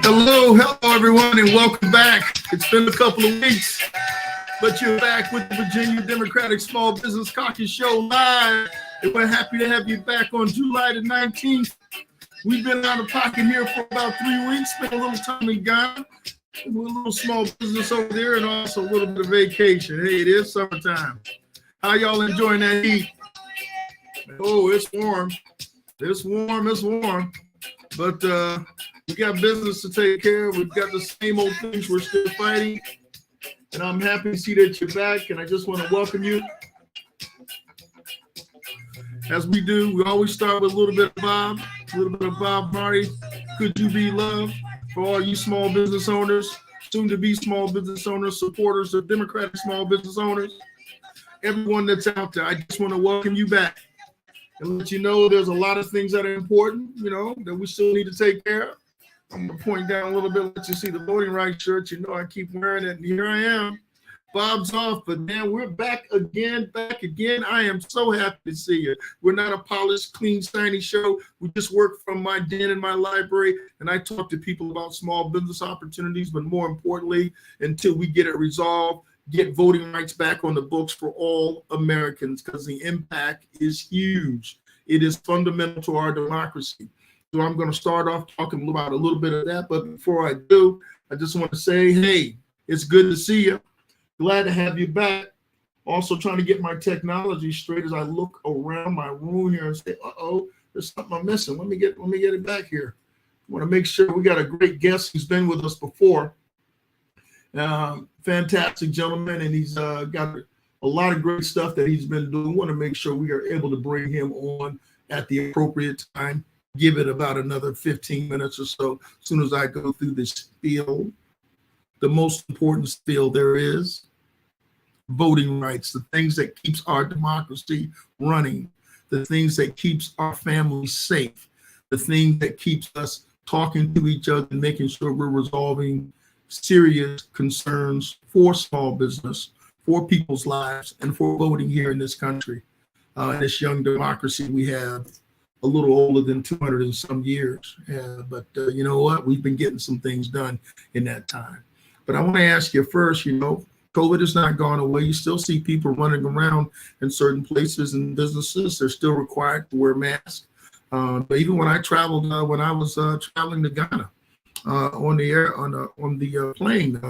Hello, everyone, and welcome back. It's been a couple of weeks, but you're back with the Virginia Democratic Small Business Caucus Show live. And we're happy to have you back on July the 19th. We've been out of pocket here for about 3 weeks, spent a little time in Ghana, a little small business over there, and also a little bit of vacation. Hey, it is summertime. How y'all enjoying that heat? Oh, it's warm. It's warm. But we got business to take care of. We've got the same old things we're still fighting. And I'm happy to see that you're back. And I just want to welcome you. As we do, we always start with a little bit of Bob Marley. Could you be loved? For all you small business owners, soon to be small business owners, supporters of Democratic small business owners, everyone that's out there, I just want to welcome you back and let you know there's a lot of things that are important, that we still need to take care of. I'm going to point down a little bit, let you see the voting rights shirt. I keep wearing it, and here I am. Bob's off, but man, we're back again. I am so happy to see you. We're not a polished, clean, shiny show. We just work from my den in my library, and I talk to people about small business opportunities, but more importantly, until we get it resolved, get voting rights back on the books for all Americans, because the impact is huge. It is fundamental to our democracy. So I'm going to start off talking about a little bit of that. But before I do, I just want to say, hey, it's good to see you. Glad to have you back. Also trying to get my technology straight as I look around my room here and say, uh-oh, there's something I'm missing. Let me get it back here. I want to make sure we got a great guest who's been with us before. Fantastic gentleman, and he's got a lot of great stuff that he's been doing. We want to make sure we are able to bring him on at the appropriate time. Give it about another 15 minutes or so. As soon as I go through this spiel, the most important spiel there is, voting rights, the things that keeps our democracy running, the things that keeps our families safe, the thing that keeps us talking to each other and making sure we're resolving serious concerns for small business, for people's lives, and for voting here in this country. In this young democracy we have, a little older than 200 and some years. But you know what? We've been getting some things done in that time. But I want to ask you first, COVID has not gone away. You still see people running around in certain places and businesses. They're still required to wear masks. But even when I traveled, when I was traveling to Ghana on the plane,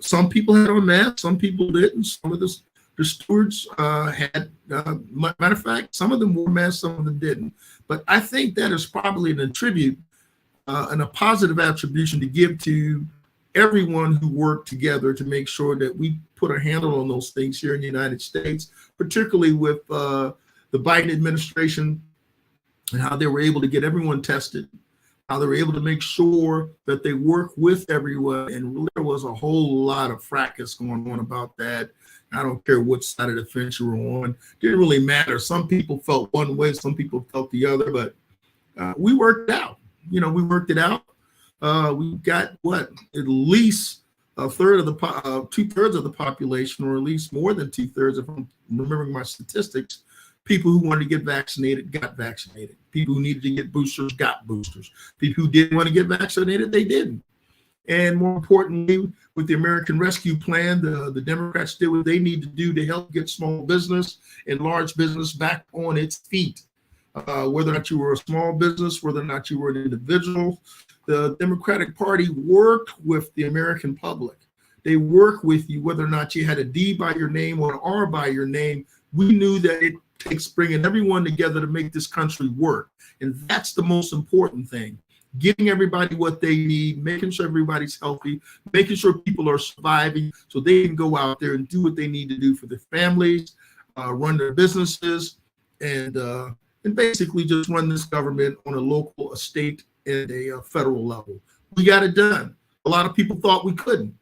some people had on masks, some people didn't. Some of the stewards had, matter of fact, some of them wore masks, some of them didn't. But I think that is probably an attribute and a positive attribution to give to everyone who worked together to make sure that we put a handle on those things here in the United States, particularly with the Biden administration and how they were able to get everyone tested, how they were able to make sure that they work with everyone. And there was a whole lot of fracas going on about that. I don't care what side of the fence you were on. Didn't really matter. Some people felt one way, some people felt the other, but we worked it out. We worked it out. We got at least a third of the 2/3 of the population, or at least more than 2/3, if I'm remembering my statistics. People who wanted to get vaccinated got vaccinated. People who needed to get boosters got boosters. People who didn't want to get vaccinated, they didn't. And more importantly, with the American Rescue Plan, the Democrats did what they need to do to help get small business and large business back on its feet. Whether or not you were a small business, whether or not you were an individual, the Democratic Party worked with the American public. They worked with you, whether or not you had a D by your name or an R by your name. We knew that it takes bringing everyone together to make this country work. And that's the most important thing. Giving everybody what they need, making sure everybody's healthy, making sure people are surviving so they can go out there and do what they need to do for their families, run their businesses, and basically just run this government on a local, a state, and a federal level. We got it done. A lot of people thought we couldn't.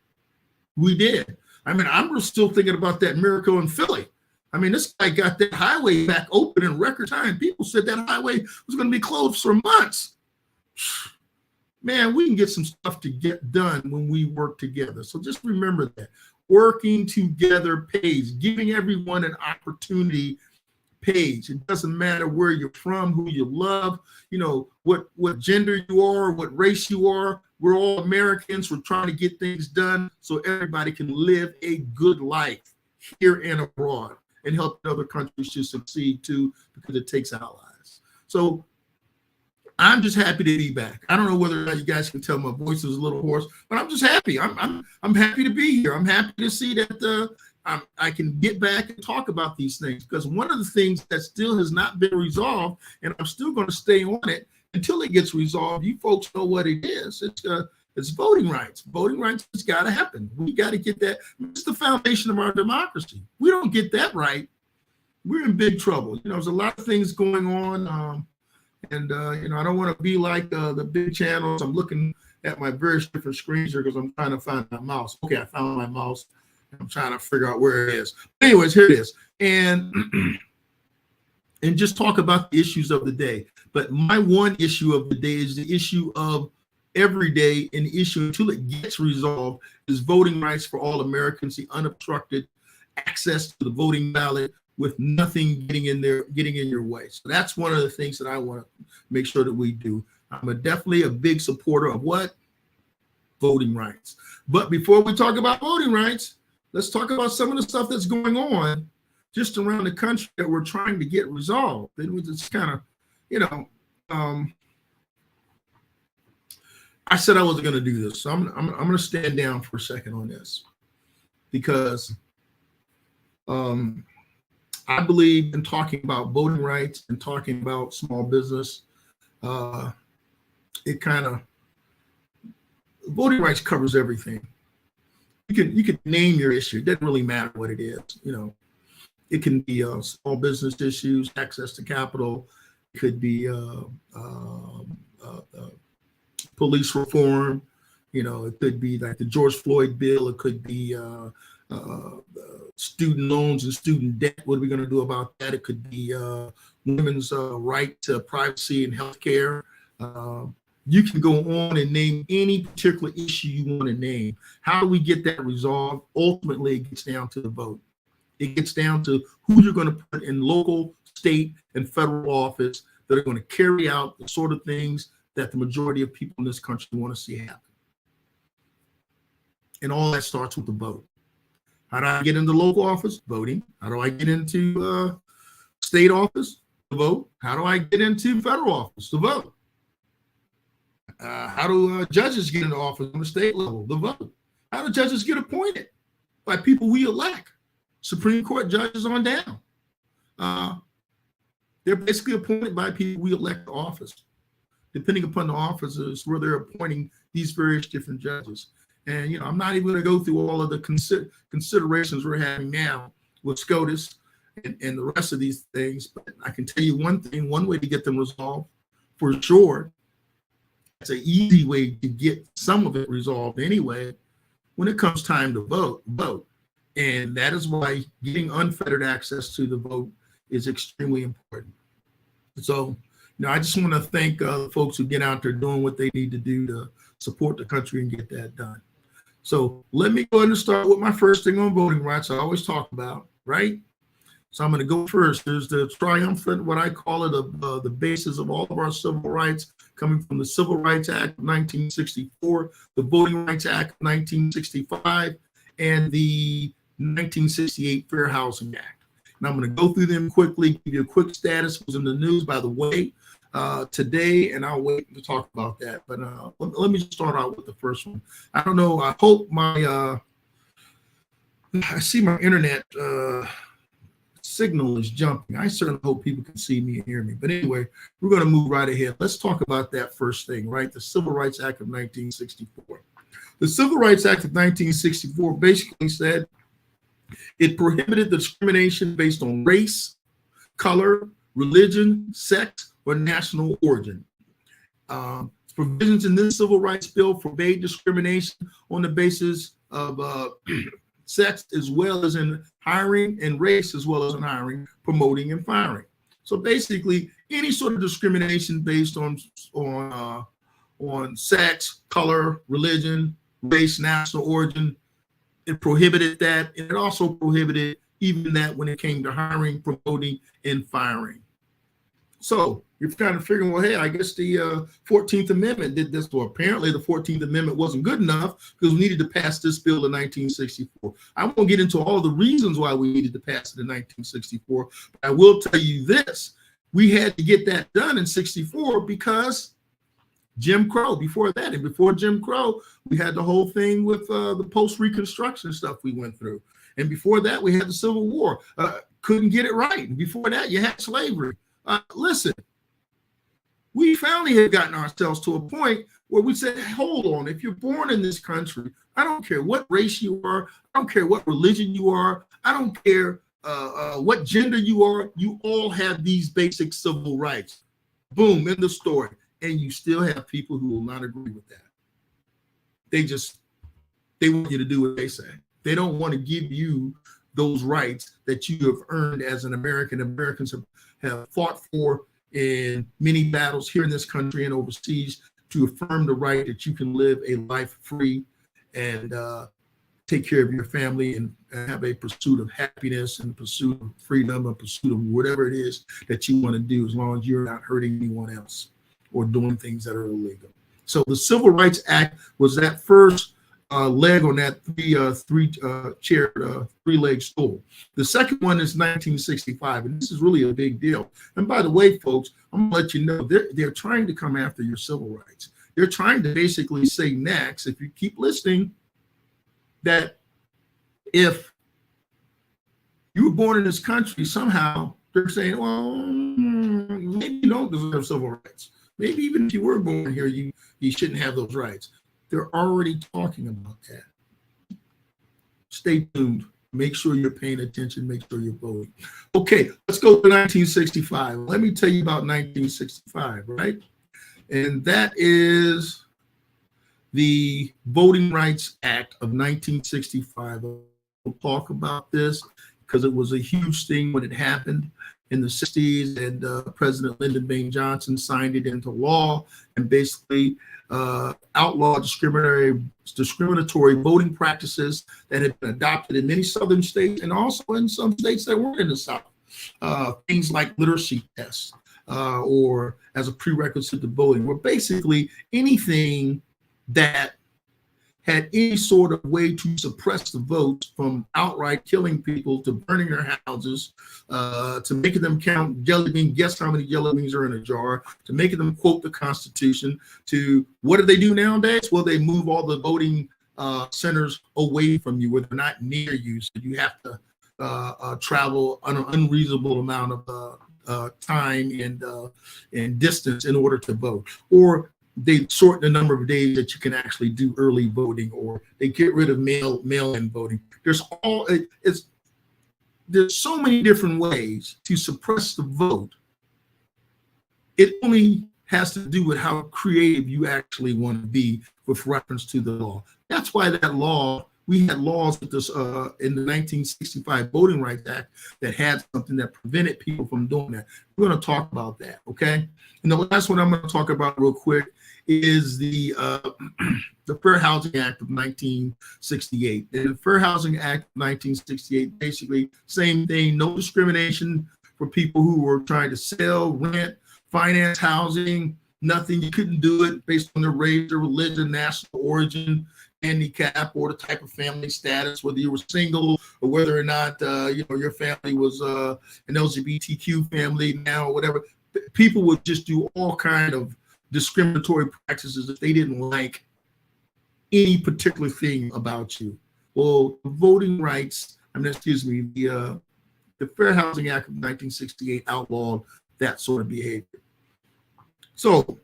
We did. I'm still thinking about that miracle in Philly. This guy got that highway back open in record time. People said that highway was going to be closed for months. Man, we can get some stuff to get done when we work together. So just remember that. Working together pays, giving everyone an opportunity page. It doesn't matter where you're from, who you love, you know, what gender you are, what race you are. We're all Americans. We're trying to get things done so everybody can live a good life here and abroad and help other countries to succeed too, because it takes allies. So I'm just happy to be back. I don't know whether or not you guys can tell my voice is a little hoarse, but I'm just happy. I'm happy to be here. I'm happy to see that I can get back and talk about these things, because one of the things that still has not been resolved, and I'm still going to stay on it until it gets resolved. You folks know what it is. It's voting rights. Voting rights has got to happen. We got to get that. It's the foundation of our democracy. We don't get that right, we're in big trouble. You know, there's a lot of things going on. And you know, I don't want to be like the big channels. I'm looking at my various different screens here because I'm trying to find my mouse. Okay, I found my mouse. I'm trying to figure out where it is. Anyways, here it is. And just talk about the issues of the day. But my one issue of the day is the issue of every day, and the issue until it gets resolved is voting rights for all Americans, the unobstructed access to the voting ballot with nothing getting in your way. So that's one of the things that I want to make sure that we do. I'm definitely a big supporter of what? Voting rights. But before we talk about voting rights, let's talk about some of the stuff that's going on just around the country that we're trying to get resolved. It was just kind of, you know, I said I wasn't going to do this. So I'm going to stand down for a second on this, because I believe in talking about voting rights and talking about small business. It kind of, voting rights covers everything. You can name your issue. It doesn't really matter what it is. You know, it can be small business issues, access to capital. It could be police reform. You know, it could be like the George Floyd bill. It could be student loans and student debt. What are we going to do about that? It could be women's right to privacy and healthcare. You can go on and name any particular issue you want to name. How do we get that resolved? Ultimately, it gets down to the vote. It gets down to who you're going to put in local, state, and federal office that are going to carry out the sort of things that the majority of people in this country want to see happen. And all that starts with the vote. How do I get into local office? Voting. How do I get into state office? To vote. How do I get into federal office? To vote. How do judges get into office on the state level? The vote. How do judges get appointed? By people we elect. Supreme Court judges on down. They're basically appointed by people we elect to office. Depending upon the offices where they're appointing these various different judges. And, you know, I'm not even going to go through all of the considerations we're having now with SCOTUS and the rest of these things. But I can tell you one thing, one way to get them resolved for sure. It's an easy way to get some of it resolved anyway. When it comes time to vote. And that is why getting unfettered access to the vote is extremely important. So, you know, I just want to thank folks who get out there doing what they need to do to support the country and get that done. So let me go ahead and start with my first thing on voting rights I always talk about, right? So I'm going to go first. There's the triumphant, what I call it, the basis of all of our civil rights, coming from the Civil Rights Act of 1964, the Voting Rights Act of 1965, and the 1968 Fair Housing Act. And I'm going to go through them quickly, give you a quick status. It was in the news, by the way, today, and I'll wait to talk about that. But let me just start out with the first one. I don't know. I hope I see my internet signal is jumping. I certainly hope people can see me and hear me. But anyway, we're going to move right ahead. Let's talk about that first thing, right? The Civil Rights Act of 1964. The Civil Rights Act of 1964 basically said it prohibited the discrimination based on race, color, religion, sex, or national origin. Provisions in this civil rights bill forbade discrimination on the basis of sex as well as in hiring, and race as well as in hiring, promoting, and firing. So basically, any sort of discrimination based on sex, color, religion, race, national origin, it prohibited that, and it also prohibited even that when it came to hiring, promoting, and firing. So you're kind of figuring, well, hey, I guess the 14th Amendment did this. Well, apparently the 14th Amendment wasn't good enough because we needed to pass this bill in 1964. I won't get into all the reasons why we needed to pass it in 1964, but I will tell you this. We had to get that done in 64 because Jim Crow, before that, and before Jim Crow, we had the whole thing with the post-Reconstruction stuff we went through. And before that, we had the Civil War. Couldn't get it right. And before that, you had slavery. Listen, we finally have gotten ourselves to a point where we said, hold on, if you're born in this country, I don't care what race you are, I don't care what religion you are, I don't care what gender you are, you all have these basic civil rights. Boom, in the story. And you still have people who will not agree with that. They want you to do what they say. They don't want to give you those rights that you have earned as an American. Americans have fought for in many battles here in this country and overseas to affirm the right that you can live a life free and take care of your family and have a pursuit of happiness and a pursuit of freedom, a pursuit of whatever it is that you want to do, as long as you're not hurting anyone else or doing things that are illegal. So the Civil Rights Act was that first leg on that three-leg stool. The second one is 1965, and this is really a big deal. And by the way, folks, I'm gonna let you know they're trying to come after your civil rights. They're trying to basically say next, if you keep listening, that if you were born in this country, somehow they're saying, well, maybe you don't deserve civil rights. Maybe even if you were born here, you shouldn't have those rights. They're already talking about that. Stay tuned. Make sure you're paying attention. Make sure you're voting. Okay, let's go to 1965. Let me tell you about 1965, right? And that is the Voting Rights Act of 1965. We'll talk about this because it was a huge thing when it happened in the 60s, and President Lyndon B. Johnson signed it into law and basically outlawed discriminatory voting practices that had been adopted in many southern states and also in some states that weren't in the South. Things like literacy tests or as a prerequisite to voting, or basically anything that had any sort of way to suppress the votes, from outright killing people to burning their houses, to making them count jelly beans, guess how many jelly beans are in a jar, to making them quote the Constitution, to what do they do nowadays? Well, they move all the voting centers away from you where they're not near you. So you have to travel an unreasonable amount of time and distance in order to vote. Or they shorten the number of days that you can actually do early voting, or they get rid of mail-in voting. There's so many different ways to suppress the vote. It only has to do with how creative you actually want to be with reference to the law. That's why that law, we had laws with this in the 1965 Voting Rights Act that had something that prevented people from doing that. We're going to talk about that, okay? And the last one I'm going to talk about real quick is the Fair Housing Act of 1968. And the Fair Housing Act of 1968, basically same thing, no discrimination for people who were trying to sell, rent, finance housing, nothing. You couldn't do it based on their race, their religion, national origin, handicap, or the type of family status, whether you were single or whether or not your family was an LGBTQ family now or whatever. People would just do all kind of discriminatory practices if they didn't like any particular thing about you. Well, the Fair Housing Act of 1968 outlawed that sort of behavior. So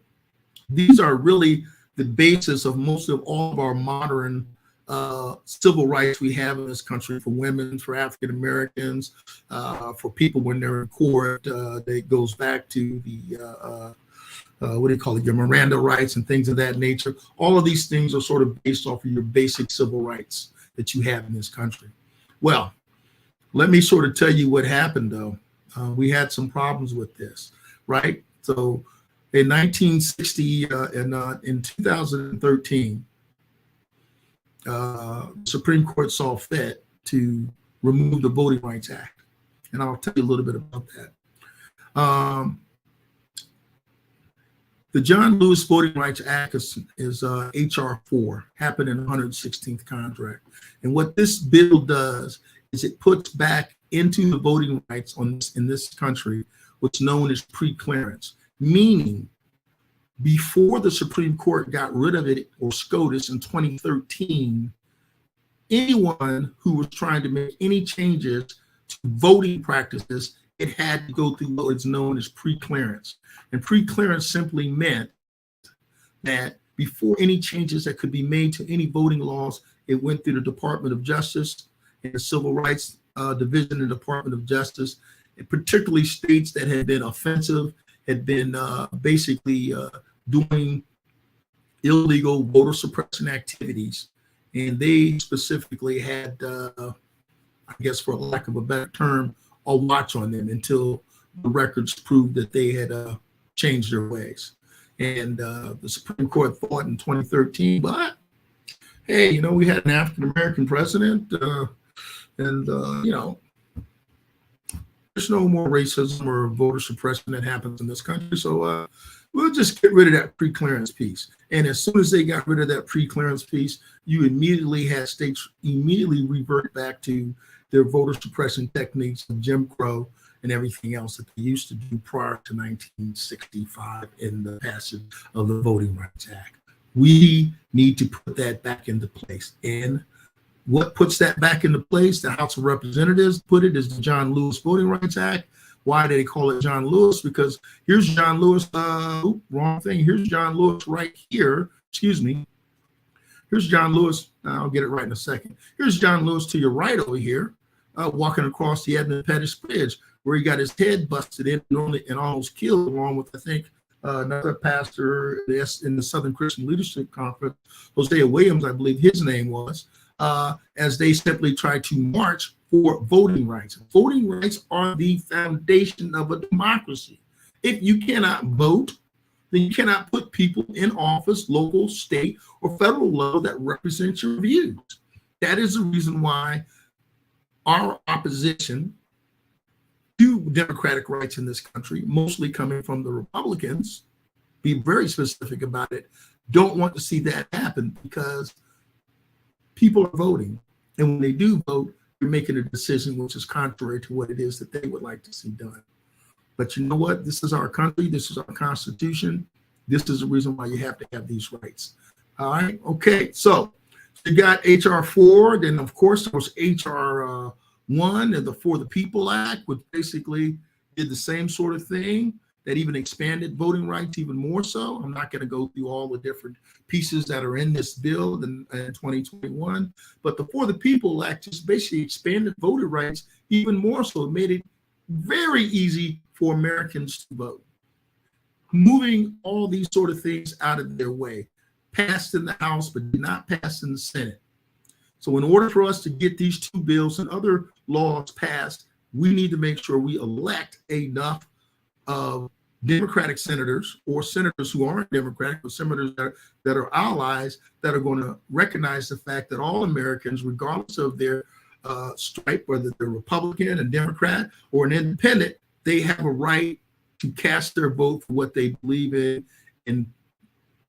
these are really the basis of most of all of our modern civil rights we have in this country, for women, for African Americans, for people when they're in court. That goes back to the your Miranda rights and things of that nature. All of these things are sort of based off of your basic civil rights that you have in this country. Well, let me sort of tell you what happened, though. We had some problems with this, right? So in 1960 and in 2013, Supreme Court saw fit to removed the Voting Rights Act. And I'll tell you a little bit about that. The John Lewis Voting Rights Act is H.R. 4, happened in the 116th contract. And what this bill does is it puts back into the voting rights in this country what's known as pre-clearance, meaning before the Supreme Court got rid of it, or SCOTUS, in 2013, anyone who was trying to make any changes to voting practices, it had to go through what is known as pre-clearance. And pre-clearance simply meant that before any changes that could be made to any voting laws, it went through the Department of Justice and the Civil Rights Division of the Department of Justice, and particularly states that had been offensive, had been basically doing illegal voter suppression activities. And they specifically had, I guess for lack of a better term, a watch on them until the records proved that they had changed their ways. And the Supreme Court thought in 2013, but hey, you know, we had an African-American president, and you know, there's no more racism or voter suppression that happens in this country. So we'll just get rid of that pre-clearance piece. And as soon as they got rid of that pre-clearance piece, you immediately had states immediately revert back to their voter suppression techniques of Jim Crow and everything else that they used to do prior to 1965 in the passage of the Voting Rights Act. We need to put that back into place. And what puts that back into place? The House of Representatives put it as the John Lewis Voting Rights Act. Why do they call it John Lewis? Because here's John Lewis, wrong thing. Here's John Lewis right here. Excuse me. Here's John Lewis. I'll get it right in a second. Here's John Lewis to your right over here, walking across the Edmund Pettus Bridge, where he got his head busted in and almost killed, along with, I think, another pastor in the Southern Christian Leadership Conference, Hosea Williams, I believe his name was, as they simply tried to march for voting rights. Voting rights are the foundation of a democracy. If you cannot vote, then you cannot put people in office, local, state, or federal level that represent your views. That is the reason why our opposition to democratic rights in this country, mostly coming from the Republicans, be very specific about it, don't want to see that happen, because people are voting. And when they do vote, they're making a decision which is contrary to what it is that they would like to see done. But you know what? This is our country. This is our Constitution. This is the reason why you have to have these rights. All right. Okay. So you got H.R. 4. Then, of course, there was H.R. 1 and the For the People Act, which basically did the same sort of thing, that even expanded voting rights even more so. I'm not going to go through all the different pieces that are in this bill in 2021, but the For the People Act just basically expanded voting rights even more so. It made it very easy for Americans to vote, moving all these sort of things out of their way. Passed in the House, but did not pass in the Senate. So in order for us to get these two bills and other laws passed, we need to make sure we elect enough of Democratic senators, or senators who aren't Democratic, but senators that are allies, that are going to recognize the fact that all Americans, regardless of their stripe, whether they're Republican, a Democrat, or an independent, they have a right to cast their vote for what they believe in. And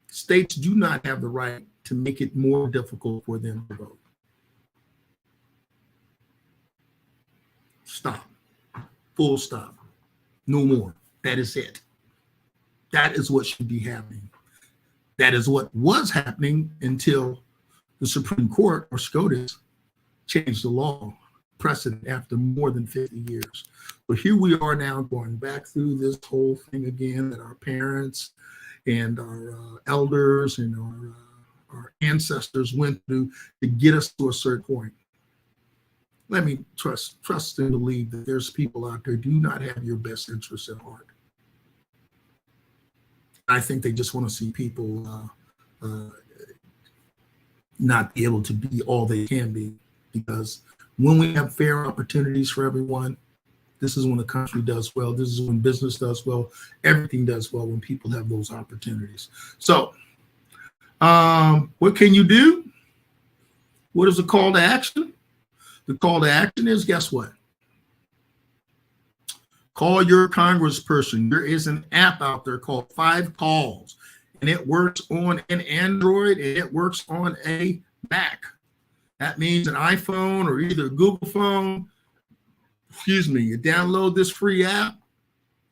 states do not have the right to make it more difficult for them to vote. Stop. Full stop. No more. That is it. That is what should be happening. That is what was happening until the Supreme Court, or SCOTUS, changed the law precedent after more than 50 years. But here we are now, going back through this whole thing again, that our parents and our elders and our ancestors went through to get us to a certain point. Let me trust and believe that there's people out there who do not have your best interests at heart. I think they just want to see people not be able to be all they can be, because when we have fair opportunities for everyone, this is when the country does well. This is when business does well. Everything does well when people have those opportunities. So what can you do? What is the call to action? The call to action is, guess what? Call your congressperson. There is an app out there called 5 Calls, and it works on an Android and it works on a Mac. That means an iPhone or either a Google phone. You download this free app.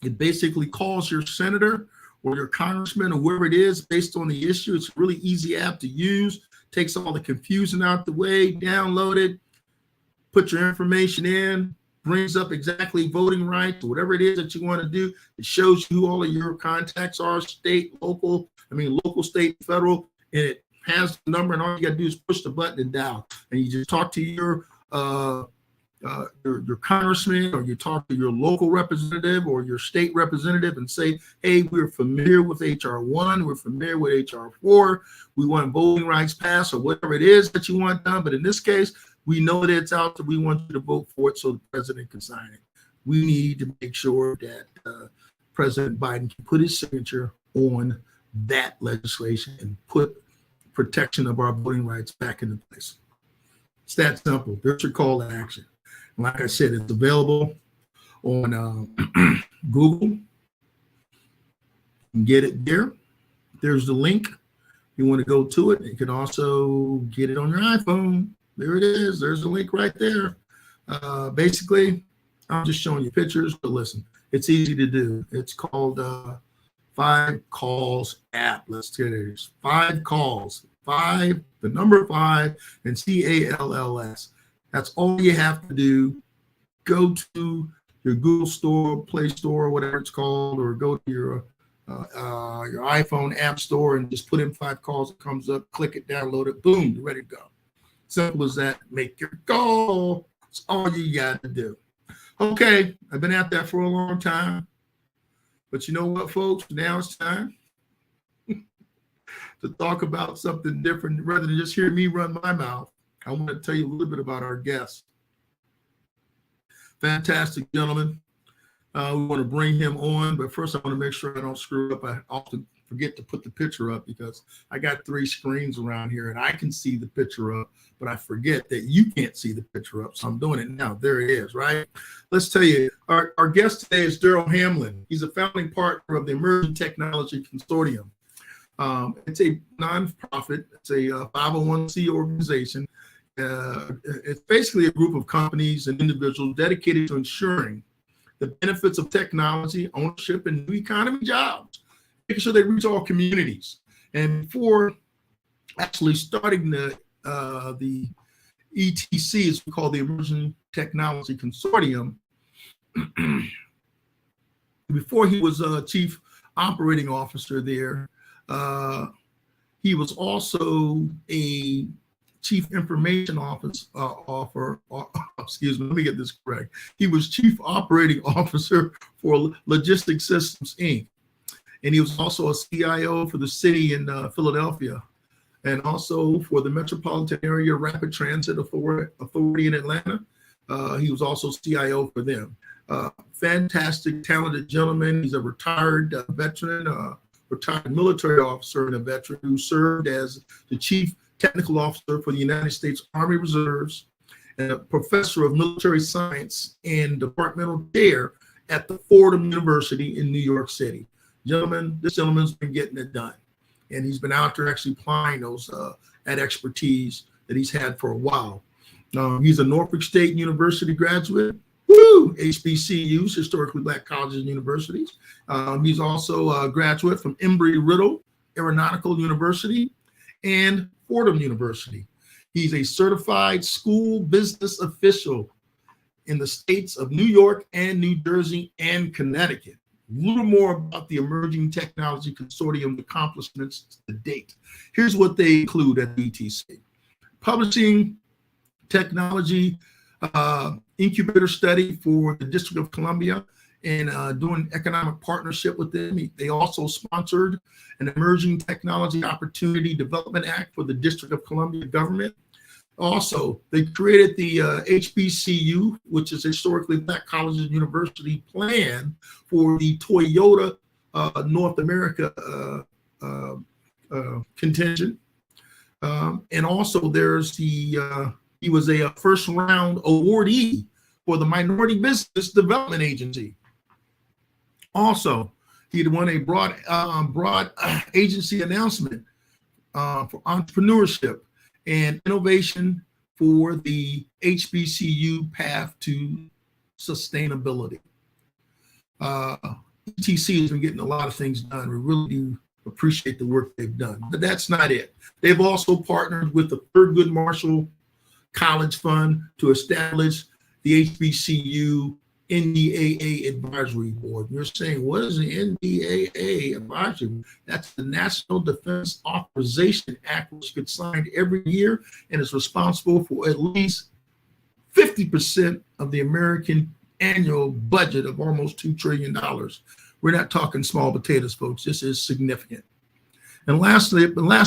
It basically calls your senator or your congressman or whoever it is based on the issue. It's a really easy app to use. Takes all the confusion out the way. Download it. Put your information in. Brings up exactly voting rights, whatever it is that you want to do. It shows you who all of your contacts are, local, state, federal, and it has the number, and all you got to do is push the button and dial. And you just talk to your congressman, or you talk to your local representative or your state representative and say, hey, we're familiar with HR 1, we're familiar with HR 4, we want voting rights passed, or whatever it is that you want done. But in this case, we know that it's out there. We want you to vote for it so the president can sign it. We need to make sure that President Biden can put his signature on that legislation and put protection of our voting rights back into place. It's that simple. There's your call to action. And like I said, it's available on Google. You can get it there. There's the link. You want to go to it. You can also get it on your iPhone. There it is. There's the link right there. Basically, I'm just showing you pictures, but listen, it's easy to do. It's called 5 Calls app. Let's get it. 5 Calls. 5, the number 5, and CALLS. That's all you have to do. Go to your Google Store, Play Store, whatever it's called, or go to your iPhone App Store and just put in 5 Calls. It comes up. Click it, download it. Boom, you're ready to go. Simple as that. Make your call. That's all you got to do. Okay, I've been at that for a long time. But you know what, folks? Now it's time to talk about something different. Rather than just hear me run my mouth, I want to tell you a little bit about our guest. Fantastic gentleman. We want to bring him on, but first I want to make sure I don't screw up. I often forget to put the picture up because I got 3 screens around here and I can see the picture up, but I forget that you can't see the picture up. So I'm doing it now. There it is, right? Let's tell you, our guest today is Darold Hamlin. He's a founding partner of the Emerging Technology Consortium. It's a nonprofit. It's a 501c organization. It's basically a group of companies and individuals dedicated to ensuring the benefits of technology, ownership, and new economy jobs, making sure they reach all communities. And before actually starting the ETC, as we call the Emerging Technology Consortium, before he was Chief Operating Officer there, he was also a Chief Information Officer, excuse me, let me get this correct. He was Chief Operating Officer for Logistics Systems, Inc. And he was also a CIO for the city in Philadelphia, and also for the Metropolitan Area Rapid Transit Authority in Atlanta. He was also CIO for them. Fantastic, talented gentleman. He's a retired veteran, retired military officer and a veteran who served as the Chief Technical Officer for the United States Army Reserves, and a professor of military science and departmental chair at the Fordham University in New York City. This gentleman's been getting it done, and he's been out there actually applying that expertise that he's had for a while. He's a Norfolk State University graduate. Woo! HBCUs, historically Black colleges and universities. He's also a graduate from Embry Riddle, Aeronautical University, and Fordham University. He's a certified school business official in the states of New York and New Jersey and Connecticut. A little more about the Emerging Technology Consortium accomplishments to date. Here's what they include at ETC. Publishing technology incubator study for the District of Columbia and doing economic partnership with them. They also sponsored an Emerging Technology Opportunity Development Act for the District of Columbia government. Also, they created the HBCU, which is historically Black colleges and university plan for the Toyota North America contingent. And also there's the He was a first round awardee for the Minority Business Development Agency. Also, he won a broad agency announcement for entrepreneurship and innovation for the HBCU path to sustainability. ETC has been getting a lot of things done. We really do appreciate the work they've done, but that's not it. They've also partnered with the Thurgood Marshall College Fund to establish the HBCU NDAA Advisory Board. You're saying, what is the NDAA Advisory Board? That's the National Defense Authorization Act, which gets signed every year and is responsible for at least 50% of the American annual budget of almost $2 trillion. We're not talking small potatoes, folks. This is significant. And last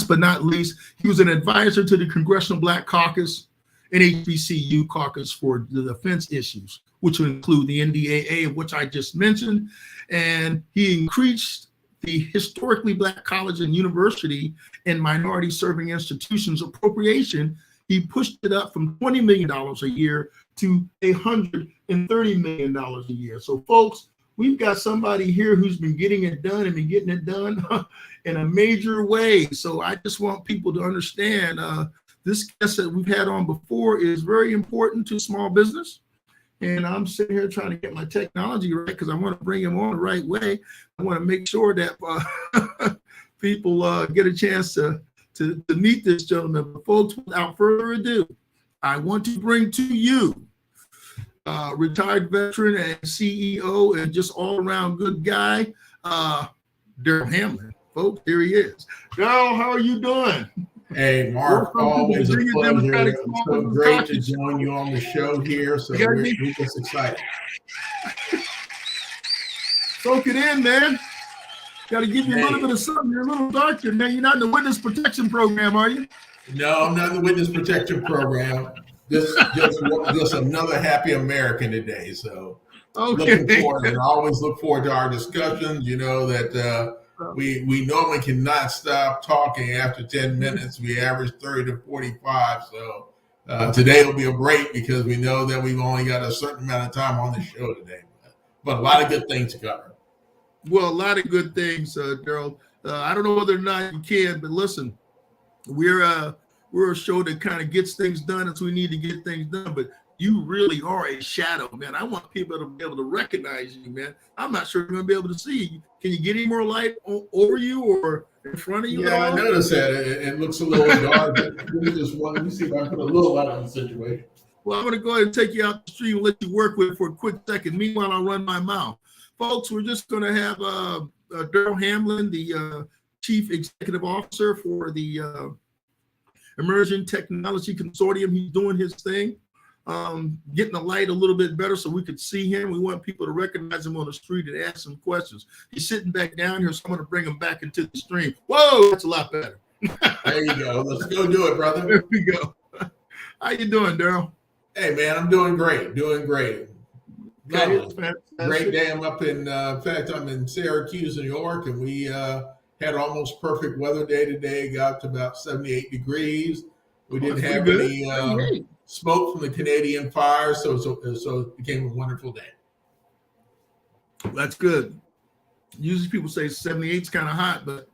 but not least, he was an advisor to the Congressional Black Caucus and HBCU caucus for the defense issues, which would include the NDAA, of which I just mentioned. And he increased the historically Black college and university and minority serving institutions appropriation. He pushed it up from $20 million a year to $130 million a year. So folks, we've got somebody here who's been getting it done and been getting it done in a major way. So I just want people to understand this guest that we've had on before is very important to small business. And I'm sitting here trying to get my technology right because I want to bring him on the right way. I want to make sure that people get a chance to meet this gentleman. But folks, without further ado, I want to bring to you retired veteran and CEO and just all-around good guy, Darold Hamlin. Folks, here he is. Darold, how are you doing? Hey, Mark, always a pleasure. It's so great to join you on the show here. So we're just excited. Soak it in, man. Got to give you a little bit of something. You're a little darker, man. You're not in the witness protection program, are you? No, I'm not in the witness protection program. Just another happy American today. So looking forward, and I always look forward to our discussions. You know that we normally cannot stop talking after 10 minutes. We average 30 to 45. So today will be a break because we know that we've only got a certain amount of time on the show today. But a lot of good things to cover. Well, a lot of good things, Darold. I don't know whether or not you can, but listen, we're a show that kind of gets things done as we need to get things done. But you really are a shadow, man. I want people to be able to recognize you, man. I'm not sure you're going to be able to see you. Can you get any more light over you or in front of you? Yeah, I noticed that. It looks a little dark. Let me see if I can put a little light on the situation. Well, I'm going to go ahead and take you out the stream and let you work with it for a quick second. Meanwhile, I'll run my mouth. Folks, we're just going to have Darold Hamlin, the Chief Executive Officer for the Emerging Technology Consortium. He's doing his thing, getting the light a little bit better so we could see him. We want people to recognize him on the street and ask him questions. He's sitting back down here, so I'm going to bring him back into the stream. Whoa, that's a lot better. There you go. Let's go do it, brother. There we go. How you doing, Darold? Hey, man, I'm doing great. Great day. I'm up in fact, I'm in Syracuse, New York, and we had almost perfect weather day today. Got to about 78 degrees. We didn't have any smoke from the Canadian fire, so it became a wonderful day. That's good. Usually people say 78 is kind of hot, but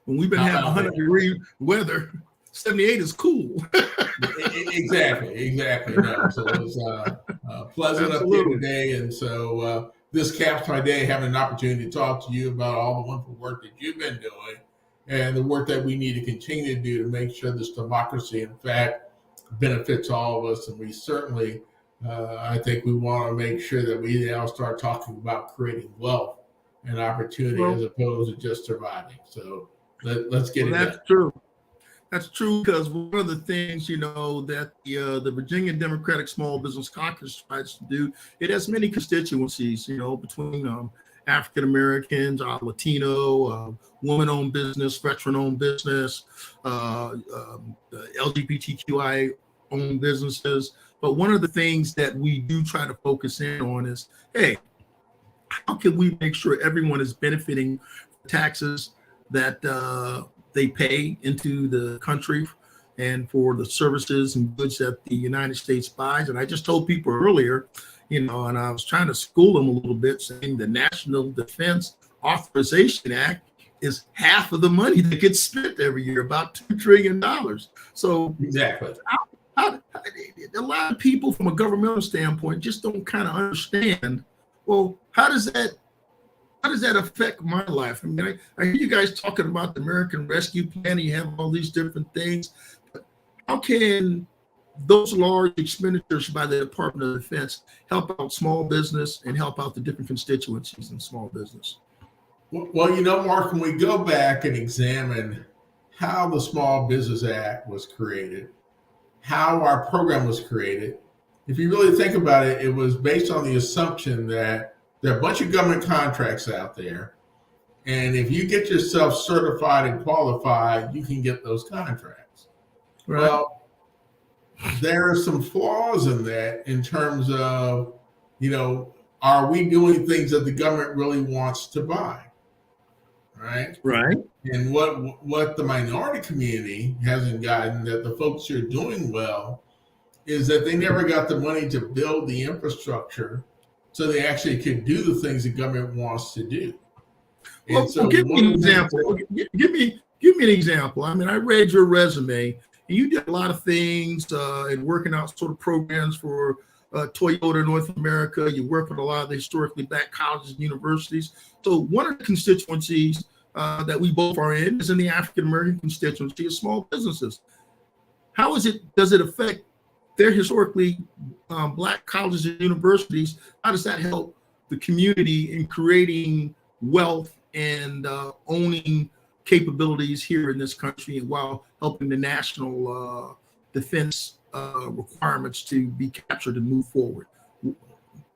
when we've been having 100-degree weather, 78 is cool. Exactly. No, so it was pleasant up here today, and so this caps my day having an opportunity to talk to you about all the wonderful work that you've been doing and the work that we need to continue to do to make sure this democracy, in fact, benefits all of us. And we certainly, I think we want to make sure that we now start talking about creating wealth and opportunity as opposed to just surviving. So let's get it done. That's true. That's true, because one of the things, that the Virginia Democratic Small Business Caucus tries to do, it has many constituencies, between African Americans, Latino, woman-owned business, veteran-owned business, LGBTQI-owned businesses. But one of the things that we do try to focus in on is, hey, how can we make sure everyone is benefiting from taxes that they pay into the country and for the services and goods that the United States buys. And I just told people earlier, and I was trying to school them a little bit, saying the National Defense Authorization Act is half of the money that gets spent every year, about $2 trillion. So exactly, a lot of people from a governmental standpoint just don't kind of understand, well, how does that affect my life? I mean, I hear you guys talking about the American Rescue Plan, and you have all these different things. But how can those large expenditures by the Department of Defense help out small business and help out the different constituencies in small business? Well, Mark, when we go back and examine how the Small Business Act was created, how our program was created, if you really think about it, it was based on the assumption that there are a bunch of government contracts out there, and if you get yourself certified and qualified, you can get those contracts. Right. Well, there are some flaws in that in terms of, are we doing things that the government really wants to buy? Right. And what the minority community hasn't gotten, that the folks who are doing well, is that they never got the money to build the infrastructure so they actually could do the things the government wants to do. Well, so give me an example. Give me an example. I mean, I read your resume, and you did a lot of things in working out sort of programs for Toyota North America. You work with a lot of the historically black colleges and universities. So one of the constituencies that we both are in is in the African American constituency of small businesses. How does it affect their historically black colleges and universities? How does that help the community in creating wealth and owning capabilities here in this country, while helping the national defense requirements to be captured and move forward?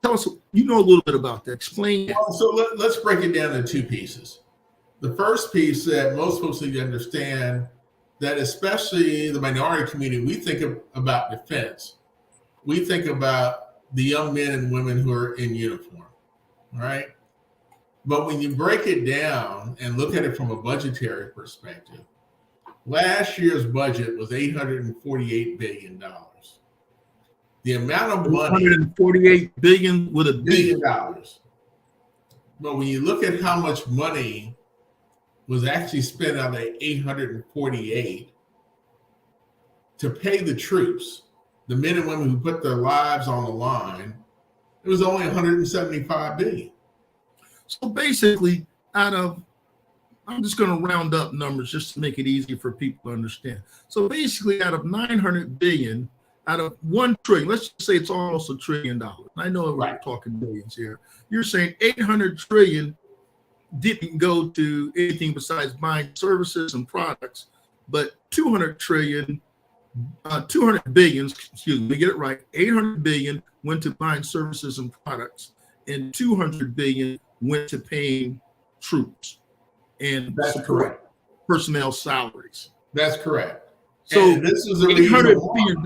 Tell us, a little bit about that. Explain that. Well, so let's break it down in two pieces. The first piece that most folks need to understand, that especially the minority community, we think about defense. We think about the young men and women who are in uniform, right? But when you break it down and look at it from a budgetary perspective, last year's budget was $848 billion. The amount of money, $148 billion with $1 billion. But when you look at how much money was actually spent on the 848 to pay the troops, the men and women who put their lives on the line, it was only 175 billion. So basically, I'm just going to round up numbers just to make it easy for people to understand. So basically, out of 900 billion, out of 1 trillion, let's just say it's almost $1 trillion. I know we're talking billions here. You're saying 800 trillion didn't go to anything besides buying services and products, but 200 billion, excuse me, get it right, 800 billion went to buying services and products, and 200 billion went to paying troops and personnel salaries. That's correct. So this is $800 billion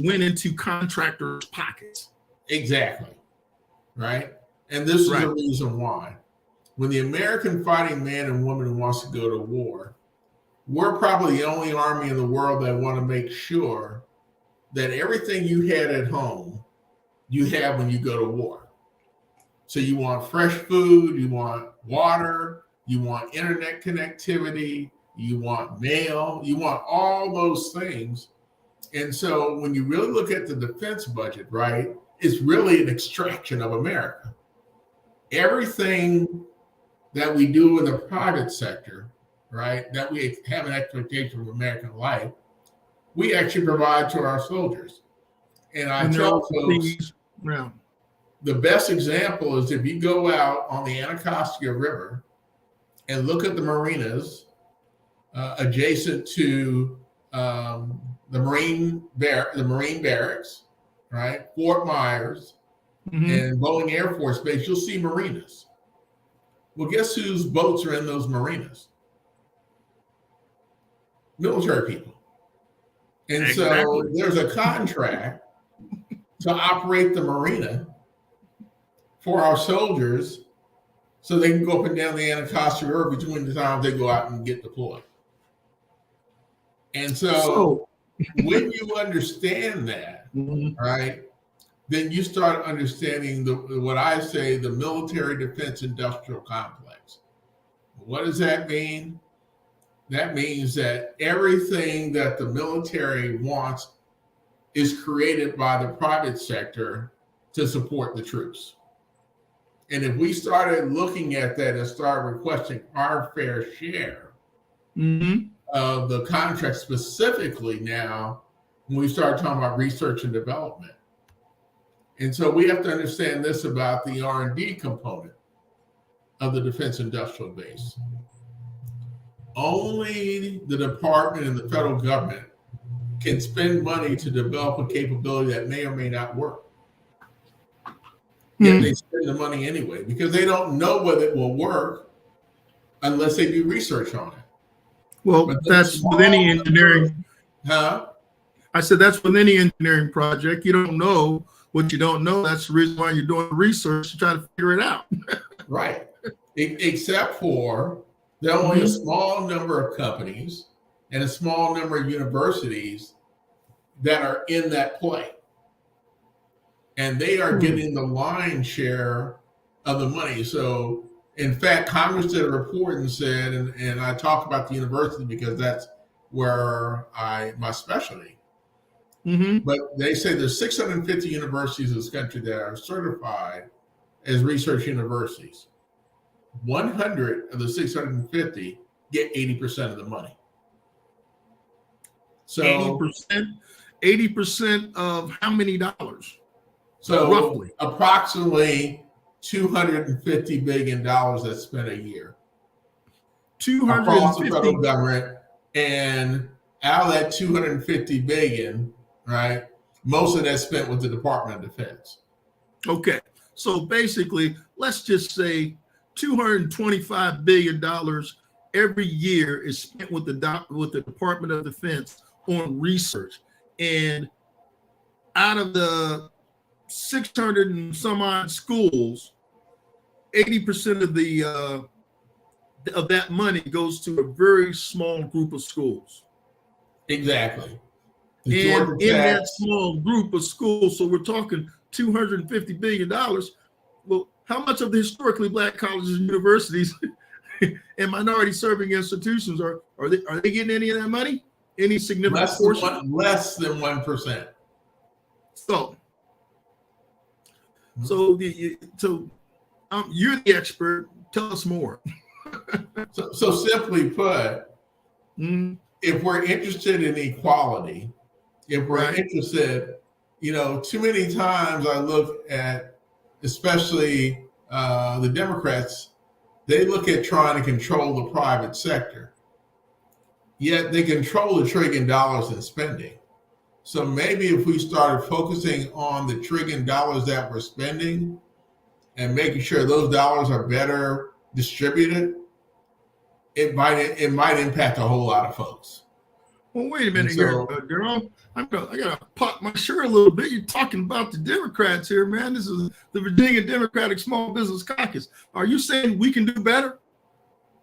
went into contractors' pockets. Exactly. Right. And this is the reason why. When the American fighting man and woman who wants to go to war, we're probably the only army in the world that want to make sure that everything you had at home, you have when you go to war. So you want fresh food, you want water, you want internet connectivity, you want mail, you want all those things. And so when you really look at the defense budget, right, it's really an extraction of America. Everything that we do in the private sector, right, that we have an expectation of American life, we actually provide to our soldiers. And I tell folks, the best example is if you go out on the Anacostia River and look at the marinas adjacent to the Marine Barracks, right, Fort Myers, and Boeing Air Force Base, you'll see marinas. Well, guess whose boats are in those marinas? Military people. And so there's a contract to operate the marina for our soldiers so they can go up and down the Anacostia River between the times they go out and get deployed. And so when you understand that, right, then you start understanding what I say, the military defense industrial complex. What does that mean? That means that everything that the military wants is created by the private sector to support the troops. And if we started looking at that and started requesting our fair share of the contract, specifically now, when we start talking about research and development. And so we have to understand this about the R&D component of the defense industrial base. Only the department and the federal government can spend money to develop a capability that may or may not work. Yet they spend the money anyway because they don't know whether it will work unless they do research on it. Well, that's with any engineering. I said that's with any engineering project. You don't know what you don't know. That's the reason why you're doing research to try to figure it out. Right. Except for there are only a small number of companies and a small number of universities that are in that play. And they are getting the lion's share of the money. So, in fact, Congress did a report and said, and I talk about the university because that's where my specialty. But they say there's 650 universities in this country that are certified as research universities. 100 of the 650 get 80% of the money. So 80% of how many dollars? So roughly approximately $250 billion that's spent a year. 250 across the federal government, and out of that 250 billion, right, most of that's spent with the Department of Defense. Okay, so basically, let's just say $225 billion every year is spent with the Department of Defense on research, and out of the 600 and some odd schools, 80% of that money goes to a very small group of schools. Exactly. And in that small group of schools, so we're talking $250 billion. Well, how much of the historically Black colleges and universities and minority serving institutions are they getting any of that money? Any significant portion? Less than 1%. So you're the expert. Tell us more. So simply put, if we're interested in equality, if we're interested, too many times I look at, especially the Democrats, they look at trying to control the private sector, yet they control $1 trillion in spending. So maybe if we started focusing on the $1 trillion that we're spending and making sure those dollars are better distributed, it might impact a whole lot of folks. Well, wait a minute here, Darold. I gotta pop my shirt a little bit. You're talking about the Democrats here, man. This is the Virginia Democratic Small Business Caucus. Are you saying we can do better?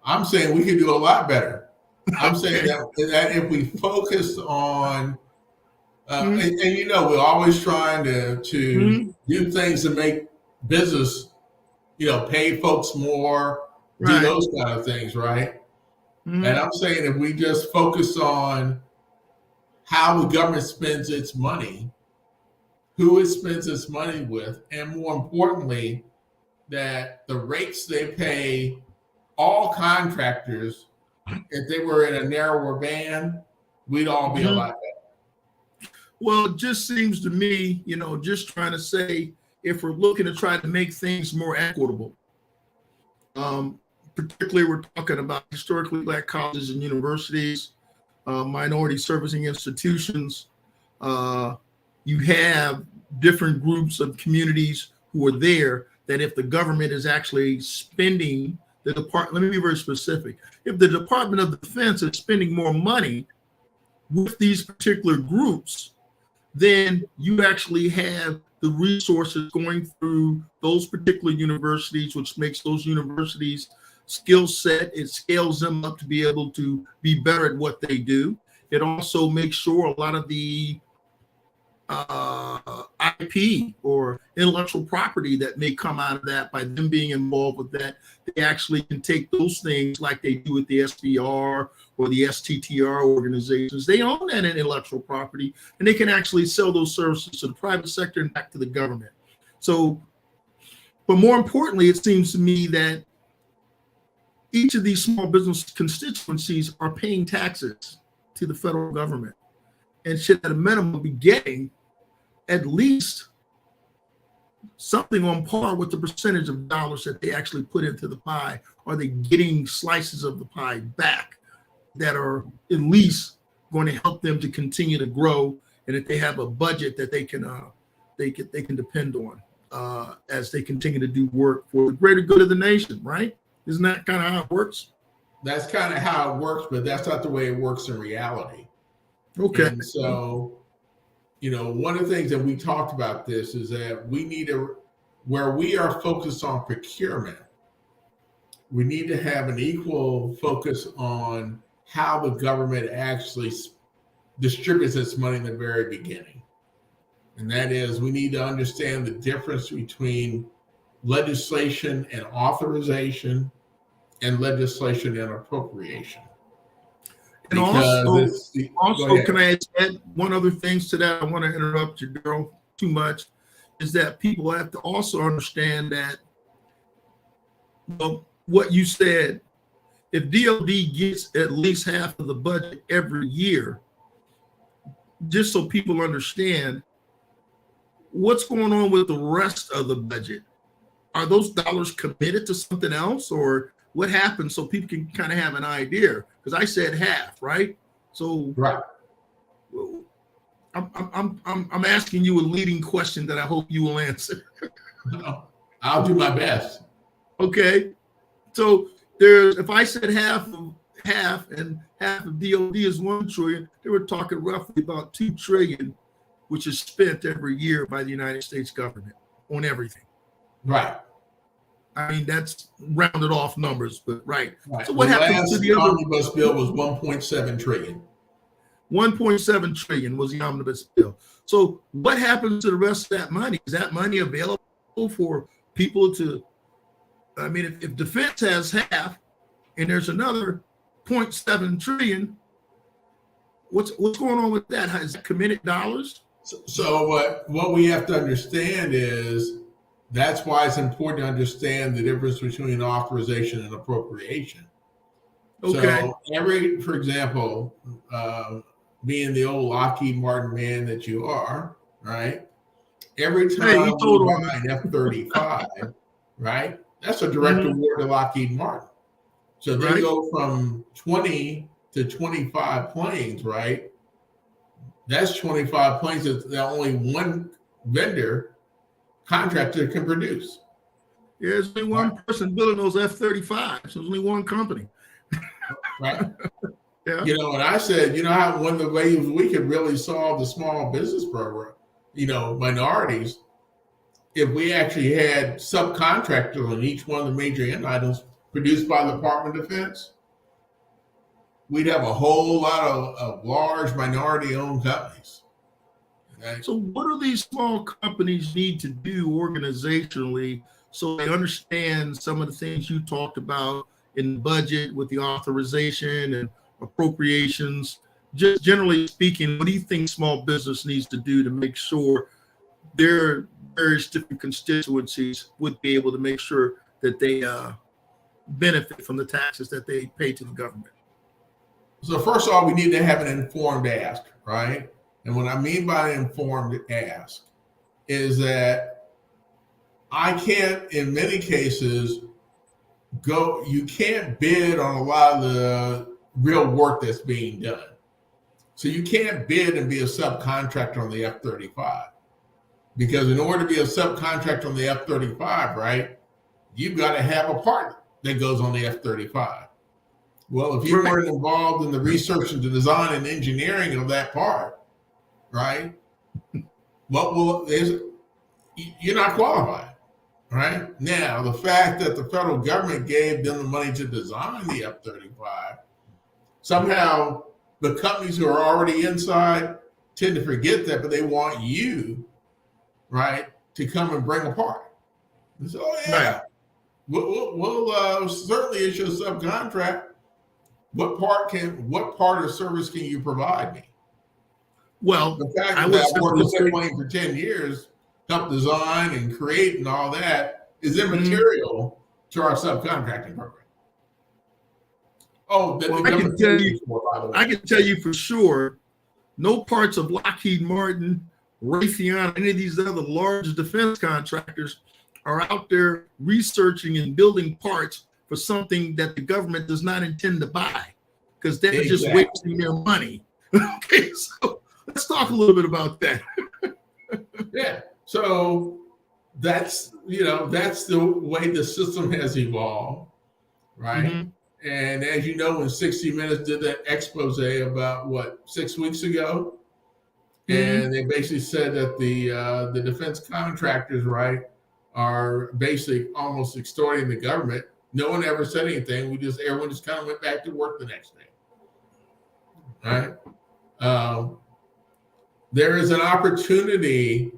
I'm saying we can do a lot better. I'm saying that if we focus on and we're always trying to do things to make business, pay folks more, do those kind of things, right? And I'm saying if we just focus on how the government spends its money, who it spends its money with, and more importantly, that the rates they pay all contractors, if they were in a narrower band, we'd all be a lot better. Well, it just seems to me, just trying to say, if we're looking to try to make things more equitable, particularly we're talking about historically Black colleges and universities, minority servicing institutions, you have different groups of communities who are there that if the government is actually spending the department, let me be very specific. If the Department of Defense is spending more money with these particular groups, then you actually have the resources going through those particular universities, which makes those universities skill set. It scales them up to be able to be better at what they do. It also makes sure a lot of the IP or intellectual property that may come out of that, by them being involved with that, they actually can take those things like they do with the SBR or the STTR organizations. They own that intellectual property, and they can actually sell those services to the private sector and back to the government. So, but more importantly, it seems to me that each of these small business constituencies are paying taxes to the federal government and should at a minimum be getting at least something on par with the percentage of dollars that they actually put into the pie. Are they getting slices of the pie back that are at least going to help them to continue to grow, and that they have a budget that they can depend on as they continue to do work for the greater good of the nation, right? Isn't that kind of how it works? That's kind of how it works, but that's not the way it works in reality. Okay. And so, one of the things that we talked about this is that we need where we are focused on procurement, we need to have an equal focus on how the government actually distributes its money in the very beginning. And that is, we need to understand the difference between legislation and authorization and legislation and appropriation. And also, can I add one other thing to that? I want to interrupt you, Darold, too much, is that people have to also understand that, well, what you said, if DOD gets at least half of the budget every year, just so people understand what's going on with the rest of the budget. Are those dollars committed to something else, or what happens, so people can kind of have an idea? Because I said half, right? So right. I'm asking you a leading question that I hope you will answer. I'll do my best. Okay. So if I said half and half of DOD is 1 trillion, they were talking roughly about 2 trillion, which is spent every year by the United States government on everything. Right. I mean, that's rounded off numbers, but right. Right. So what happens to the omnibus bill was 1.7 trillion. 1.7 trillion was the omnibus bill. So what happens to the rest of that money? Is that money available for people to, I mean, if defense has half and there's another 0.7 trillion, what's going on with that? Is it committed dollars? So what we have to understand is, that's why it's important to understand the difference between authorization and appropriation. Okay. So for example, being the old Lockheed Martin man that you are, right? Every time we buy an F-35, right? That's a direct award to Lockheed Martin. So they go from 20 to 25 planes, right? That's 25 planes that only one vendor contractor can produce. Yeah, there's only one person building those F-35, so there's only one company. Right. Yeah. And I said, how one of the ways we could really solve the small business program, minorities, if we actually had subcontractors on each one of the major end items produced by the Department of Defense, we'd have a whole lot of large minority-owned companies. Okay. So what do these small companies need to do organizationally so they understand some of the things you talked about in the budget with the authorization and appropriations? Just generally speaking, what do you think small business needs to do to make sure their various different constituencies would be able to make sure that they benefit from the taxes that they pay to the government? So first of all, we need to have an informed ask, right? And what I mean by informed ask is that I can't, in many cases, you can't bid on a lot of the real work that's being done. So you can't bid and be a subcontractor on the F-35. Because in order to be a subcontractor on the F-35, right, you've got to have a part that goes on the F-35. Well, if you weren't involved in the research and the design and engineering of that part, right, you're not qualified. Right? Now, the fact that the federal government gave them the money to design the F-35, somehow the companies who are already inside tend to forget that, but they want you, right, to come and bring a part. They say, oh yeah, Right. we'll certainly issue a subcontract. What part or service can you provide me? Well, The fact I that was I've worked with that plane for 10 years, helped design and create and all that is immaterial to our subcontracting program. Oh, that well, the I can government tell pays you, for, by the way. I can tell you for sure, no parts of Lockheed Martin, Raytheon, any of these other large defense contractors are out there researching and building parts for something that the government does not intend to buy, because they're just wasting their money. Okay, so let's talk a little bit about that. Yeah. So that's the way the system has evolved, right? Mm-hmm. And as you know, when 60 Minutes did that expose about 6 weeks ago, and they basically said that the defense contractors, right, are basically almost extorting the government. No one ever said anything. Everyone just kind of went back to work the next day, right? There is an opportunity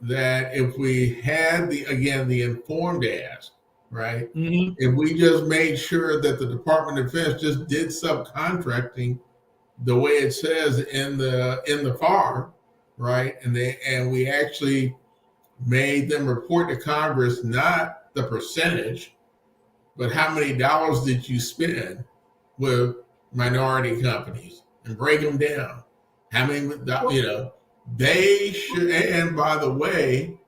that if we had the informed ask, right? Mm-hmm. If we just made sure that the Department of Defense just did subcontracting the way it says in the FAR, right? And we actually made them report to Congress not the percentage, but how many dollars did you spend with minority companies, and break them down. How many, they should. And by the way,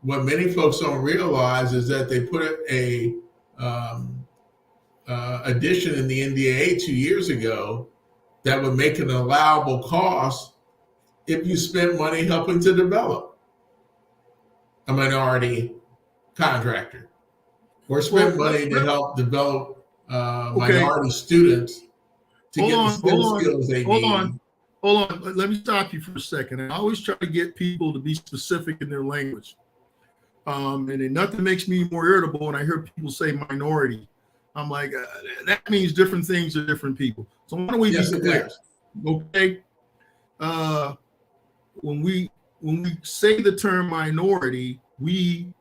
what many folks don't realize is that they put a addition in the NDAA 2 years ago that would make an allowable cost if you spent money helping to develop a minority contractor, or spend money to help develop minority students to get the skills they need. Hold on. Let me stop you for a second. I always try to get people to be specific in their language. And then nothing makes me more irritable when I hear people say minority. I'm like, that means different things to different people. So why don't we be clear? Okay. When we say the term minority, we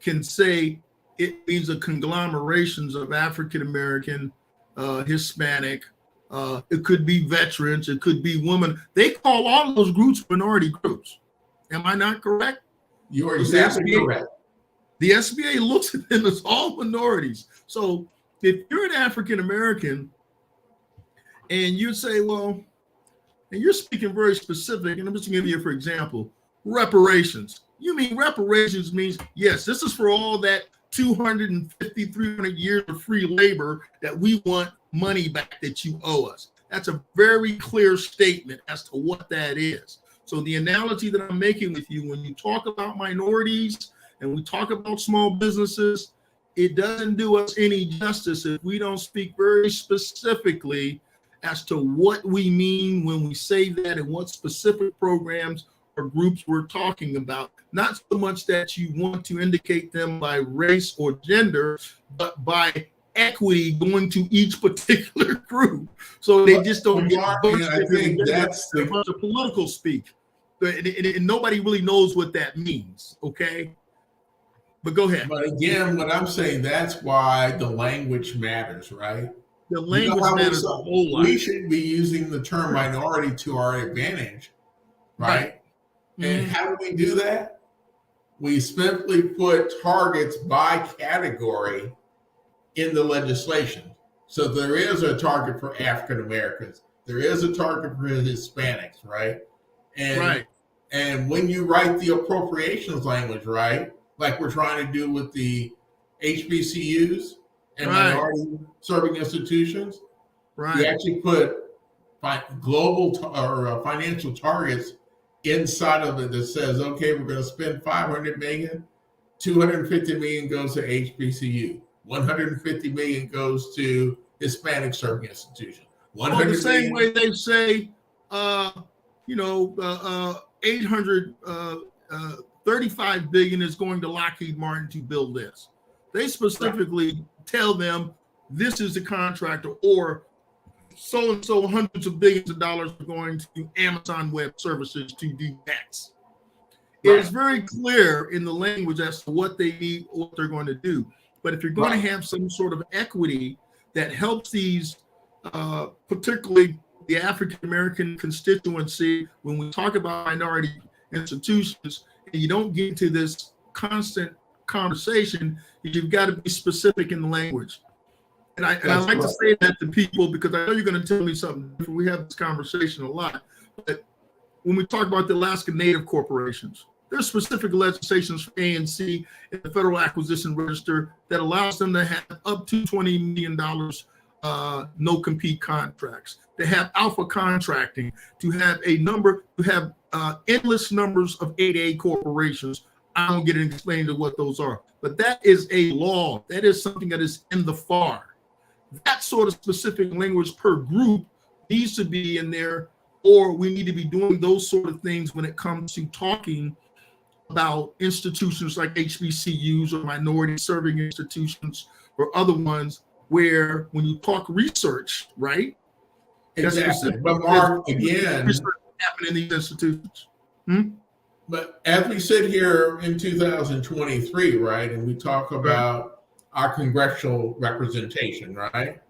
can say it means a conglomerations of African American, Hispanic. It could be veterans. It could be women. They call all of those groups minority groups. Am I not correct? You are exactly correct. The SBA looks at them as all minorities. So if you're an African American and you say, well, and you're speaking very specific, and I'm just going to give you, for example, reparations. You mean reparations means, yes, this is for all that 250, 300 years of free labor that we want money back that you owe us. That's a very clear statement as to what that is. So the analogy that I'm making with you, when you talk about minorities and we talk about small businesses, it doesn't do us any justice if we don't speak very specifically as to what we mean when we say that and what specific programs or groups we're talking about. Not so much that you want to indicate them by race or gender, but by equity going to each particular group. So they just don't get I think that's a bunch of political speak. And nobody really knows what that means, okay? But go ahead. But again, what I'm saying, that's why the language matters, right? The language matters a whole lot. We should be using the term minority to our advantage, right? And how do we do that? We simply put targets by category in the legislation. So there is a target for African Americans. There is a target for Hispanics, right? And when you write the appropriations language, right, like we're trying to do with the HBCUs and minority serving institutions, you actually put global or financial targets inside of it that says, okay, we're going to spend $500 million, $250 million goes to HBCU, $150 million goes to Hispanic serving institutions. Well, the same way they say, 835 billion is going to Lockheed Martin to build this. They specifically tell them this is the contractor, or so and so hundreds of billions of dollars are going to Amazon Web Services to do X. It is very clear in the language as to what they need, what they're going to do. But if you're going to have some sort of equity that helps these, particularly the African American constituency, when we talk about minority institutions, and you don't get into this constant conversation, you've got to be specific in the language. And I like to say that to people because I know you're going to tell me something different. We have this conversation a lot. But when we talk about the Alaska Native corporations, there's specific legislations for ANC in the Federal Acquisition Register that allows them to have up to $20 million no-compete contracts, to have alpha contracting, to have endless numbers of 8A corporations. I don't get into explaining to what those are, but that is a law. That is something that is in the FAR. That sort of specific language per group needs to be in there, or we need to be doing those sort of things when it comes to talking about institutions like HBCUs or minority serving institutions or other ones where when you talk research, right? Exactly. But Mark, again, research happen in these institutions. But as we sit here in 2023, right, and we talk about our congressional representation, right?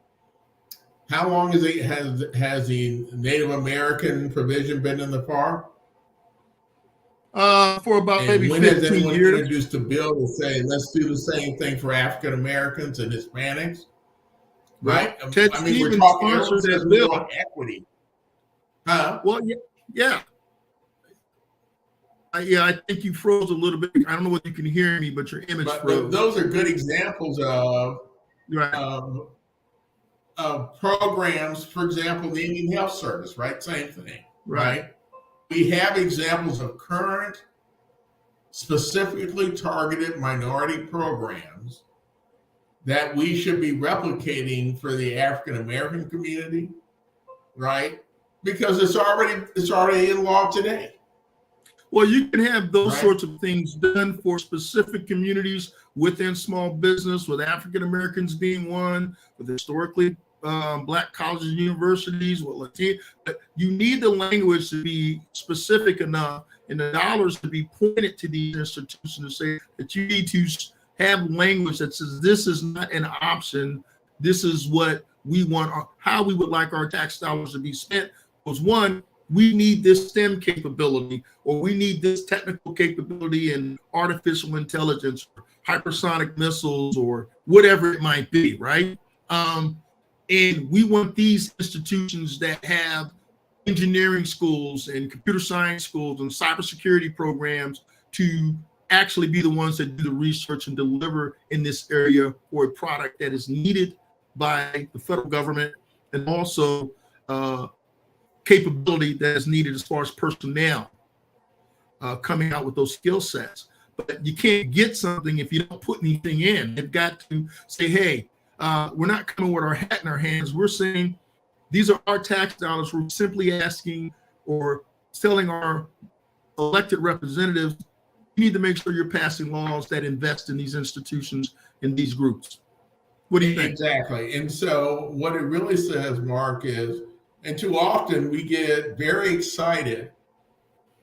How long has the Native American provision been in the FAR? For about maybe 15 years. When has anyone introduced a bill to say, let's do the same thing for African Americans and Hispanics? Right? Ted I mean, Stevens we're talking sponsored that bill. on equity. Huh? Well, yeah. I think you froze a little bit. I don't know whether you can hear me, but your image froze. But those are good examples of programs. For example, the Indian Health Service, right? Same thing, right? We have examples of current, specifically targeted minority programs that we should be replicating for the African American community, right? Because it's already in law today. Well, you can have those sorts of things done for specific communities within small business, with African Americans being one, with historically Black colleges and universities, with Latino. But you need the language to be specific enough and the dollars to be pointed to these institutions to say that you need to have language that says this is not an option. This is what we want, or how we would like our tax dollars to be spent. Because one, we need this STEM capability, or we need this technical capability in artificial intelligence, or hypersonic missiles, or whatever it might be, right? And we want these institutions that have engineering schools and computer science schools and cybersecurity programs to actually be the ones that do the research and deliver in this area for a product that is needed by the federal government, and also capability that is needed as far as personnel coming out with those skill sets. But you can't get something if you don't put anything in. They've got to say, hey, we're not coming with our hat in our hands. We're saying these are our tax dollars. We're simply asking or telling our elected representatives, you need to make sure you're passing laws that invest in these institutions and these groups. What do you think? Exactly. And so what it really says, Mark, is, and too often we get very excited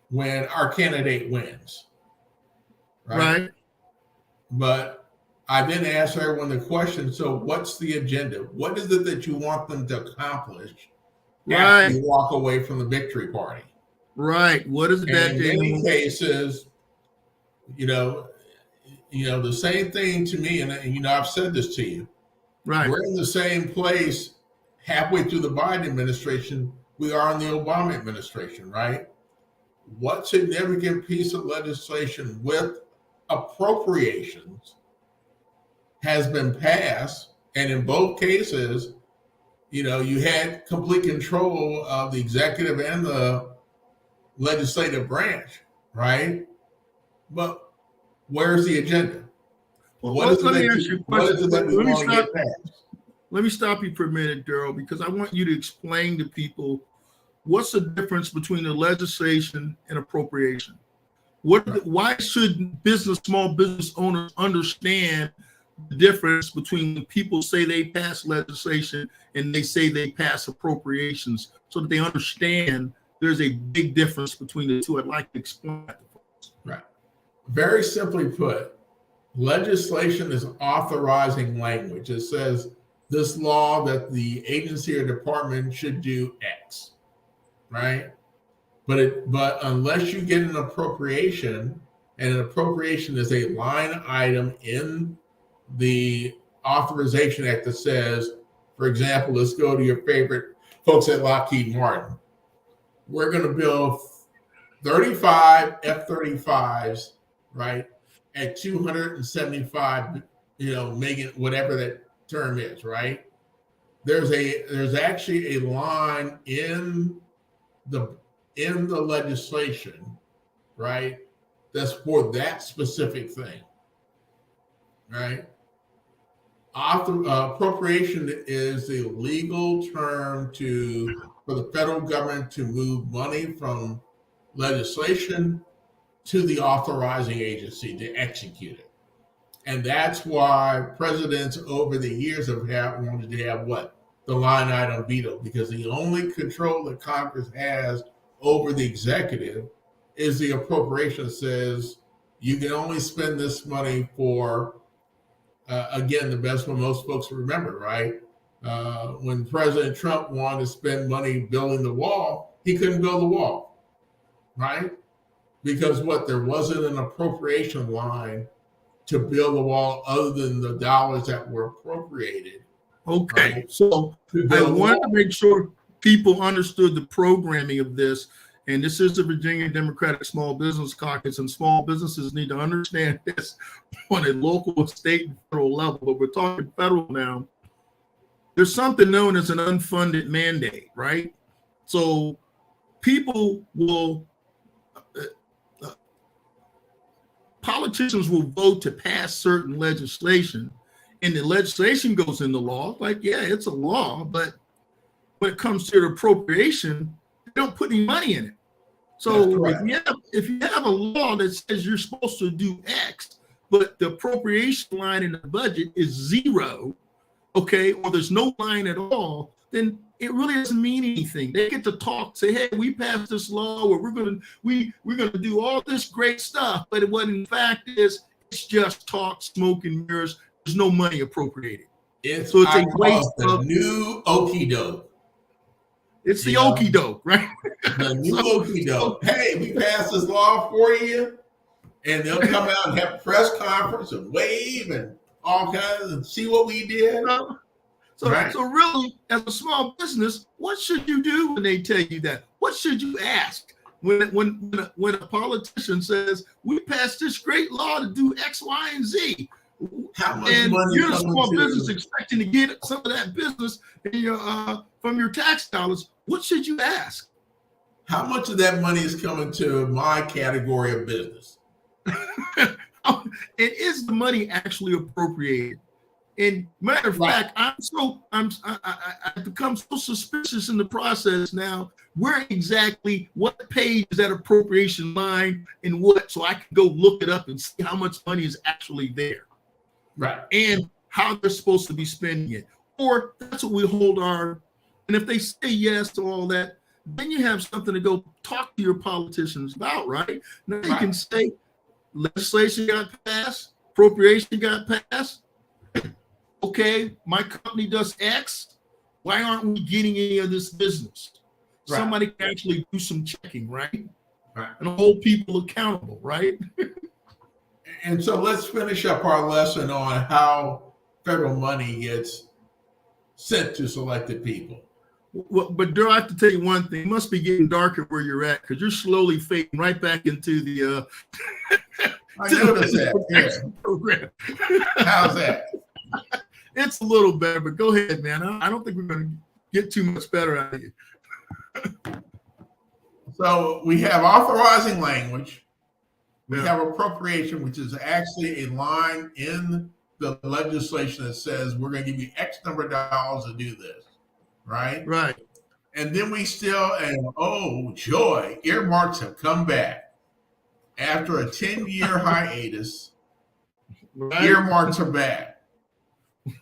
when our candidate wins. Right. But I then ask everyone the question, so what's the agenda? What is it that you want them to accomplish after you walk away from the victory party? Right. What is that? In many cases, the same thing to me, and I've said this to you. Right. We're in the same place halfway through the Biden administration we are in the Obama administration, right? What significant piece of legislation with appropriations has been passed? And in both cases, you had complete control of the executive and the legislative branch, right? But where's the agenda? Let me stop you for a minute, Darold, because I want you to explain to people what's the difference between the legislation and appropriation. Why should small business owners understand the difference between when people say they pass legislation and they say they pass appropriations, so that they understand there's a big difference between the two. I'd like to explain that to folks. Right. Very simply put, legislation is authorizing language. It says this law that the agency or department should do X, right? But unless you get an appropriation, and an appropriation is a line item in the Authorization Act that says, for example, let's go to your favorite folks at Lockheed Martin. We're going to build 35 F-35s, right, at 275, million, whatever that term is, right? There's actually a line in the legislation, right, that's for that specific thing, right? Appropriation is the legal term for the federal government to move money from legislation to the authorizing agency to execute it. And that's why presidents over the years have wanted to have what? The line item veto, because the only control that Congress has over the executive is the appropriation that says you can only spend this money for, again, the best one most folks remember, right? When President Trump wanted to spend money building the wall, he couldn't build the wall, right? Because there wasn't an appropriation line to build the wall other than the dollars that were appropriated. Okay, right? So I wanted to make sure people understood the programming of this. And this is the Virginia Democratic Small Business Caucus, and small businesses need to understand this on a local, state, and federal level. But we're talking federal now. There's something known as an unfunded mandate, right? So people will, politicians will vote to pass certain legislation, and the legislation goes into law. Like, yeah, it's a law, but when it comes to the appropriation, they don't put any money in it. So if you have a law that says you're supposed to do X, but the appropriation line in the budget is zero, okay, or there's no line at all, then it really doesn't mean anything. They get to talk, say, hey, we passed this law, or we're gonna do all this great stuff, but what in fact is, it's just talk, smoke, and mirrors. There's no money appropriated. It's a waste of new okie doke. It's the okie doke, right? The new okie doke. Hey, we passed this law for you, and they'll come out and have a press conference and wave and all kinds and see what we did. So really, as a small business, what should you do when they tell you that? What should you ask when a politician says we passed this great law to do X, Y, and Z? How much and money you're a small business expecting to get some of that business from your tax dollars. What should you ask? How much of that money is coming to my category of business? And is the money actually appropriated? And matter of fact, I've become so suspicious in the process now. Where exactly, what page is that appropriation line and what, so I can go look it up and see how much money is actually there. Right. And how they're supposed to be spending it. Or that's what we hold our, and if they say yes to all that, then you have something to go talk to your politicians about, right? Now you can say legislation got passed, appropriation got passed. Okay, my company does X. Why aren't we getting any of this business? Right. Somebody can actually do some checking, right? And hold people accountable, right? And so let's finish up our lesson on how federal money gets sent to selected people. Well, but Daryl, I have to tell you one thing. It must be getting darker where you're at, because you're slowly fading right back into the I noticed that. Program. How's that? It's a little better, but go ahead, man. I don't think we're going to get too much better out of you. So we have authorizing language. We have appropriation, which is actually a line in the legislation that says we're going to give you X number of dollars to do this, right? Right. And then we still, and oh joy, earmarks have come back. After a 10-year hiatus, earmarks are back.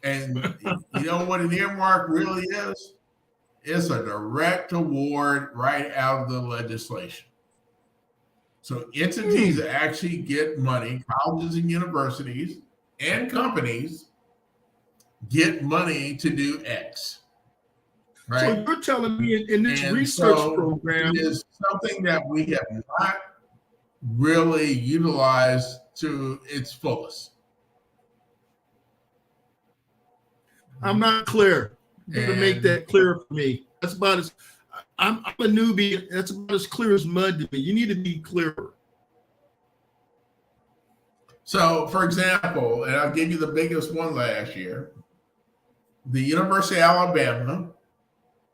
And you know what an earmark really is? It's a direct award right out of the legislation. So entities actually get money, colleges and universities and companies get money to do X. Right? So you're telling me in this research program, it is something that we have not really utilized to its fullest. I'm not clear. You got to make that clear for me. That's about as I'm a newbie. That's about as clear as mud to me. You need to be clearer. So, for example, and I'll give you the biggest one last year, the University of Alabama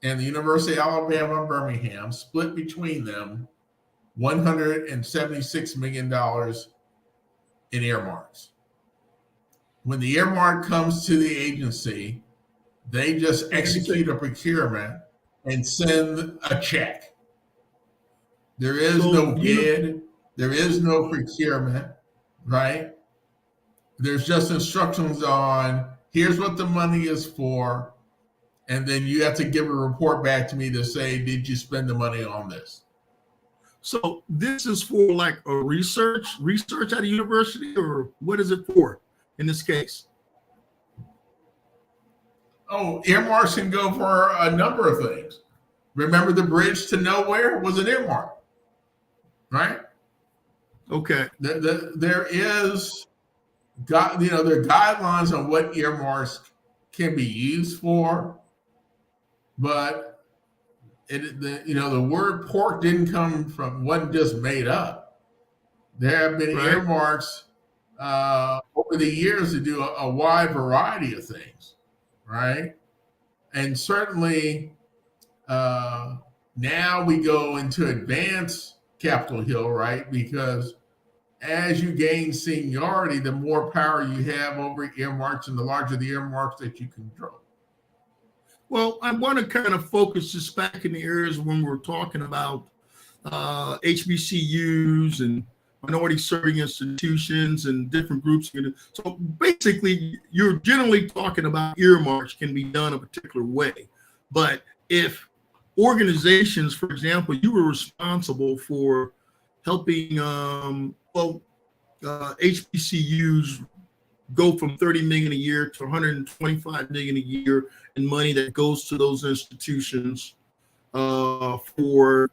and the University of Alabama Birmingham split between them $176 million in earmarks. When the earmark comes to the agency, they just execute a procurement and send a check. There is no bid, there is no procurement, right? There's just instructions on here's what the money is for, and then you have to give a report back to me to say, did you spend the money on this? So this is for like a research at a university, or what is it for in this case? Oh, earmarks can go for a number of things. Remember the bridge to nowhere was an earmark, right? Okay. There is, there are guidelines on what earmarks can be used for, but the word pork wasn't just made up. There have been earmarks over the years to do a wide variety of things, right? And certainly now we go into advanced Capitol Hill, right? Because as you gain seniority, the more power you have over earmarks and the larger the earmarks that you control. Well, I want to kind of focus this back in the areas when we're talking about HBCUs and minority serving institutions and different groups. So basically, you're generally talking about earmarks can be done a particular way. But if organizations, for example, you were responsible for helping HBCUs go from 30 million a year to 125 million a year in money that goes to those institutions for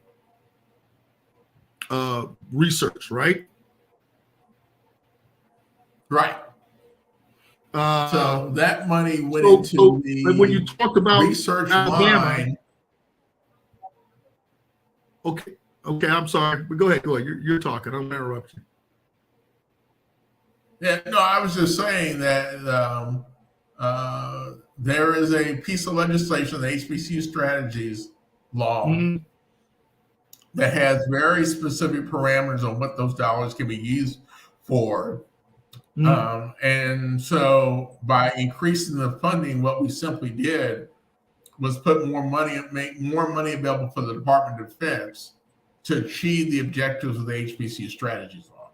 research, right? Right. So that money went into the when you talk about research Alabama, line. Okay, I'm sorry, but go ahead. You're talking. I'm gonna interrupt you. Yeah, no, I was just saying that there is a piece of legislation, the HBCU strategies law, that has very specific parameters on what those dollars can be used for. And so by increasing the funding, what we simply did was put more money, make more money available for the Department of Defense to achieve the objectives of the HBCU strategies law.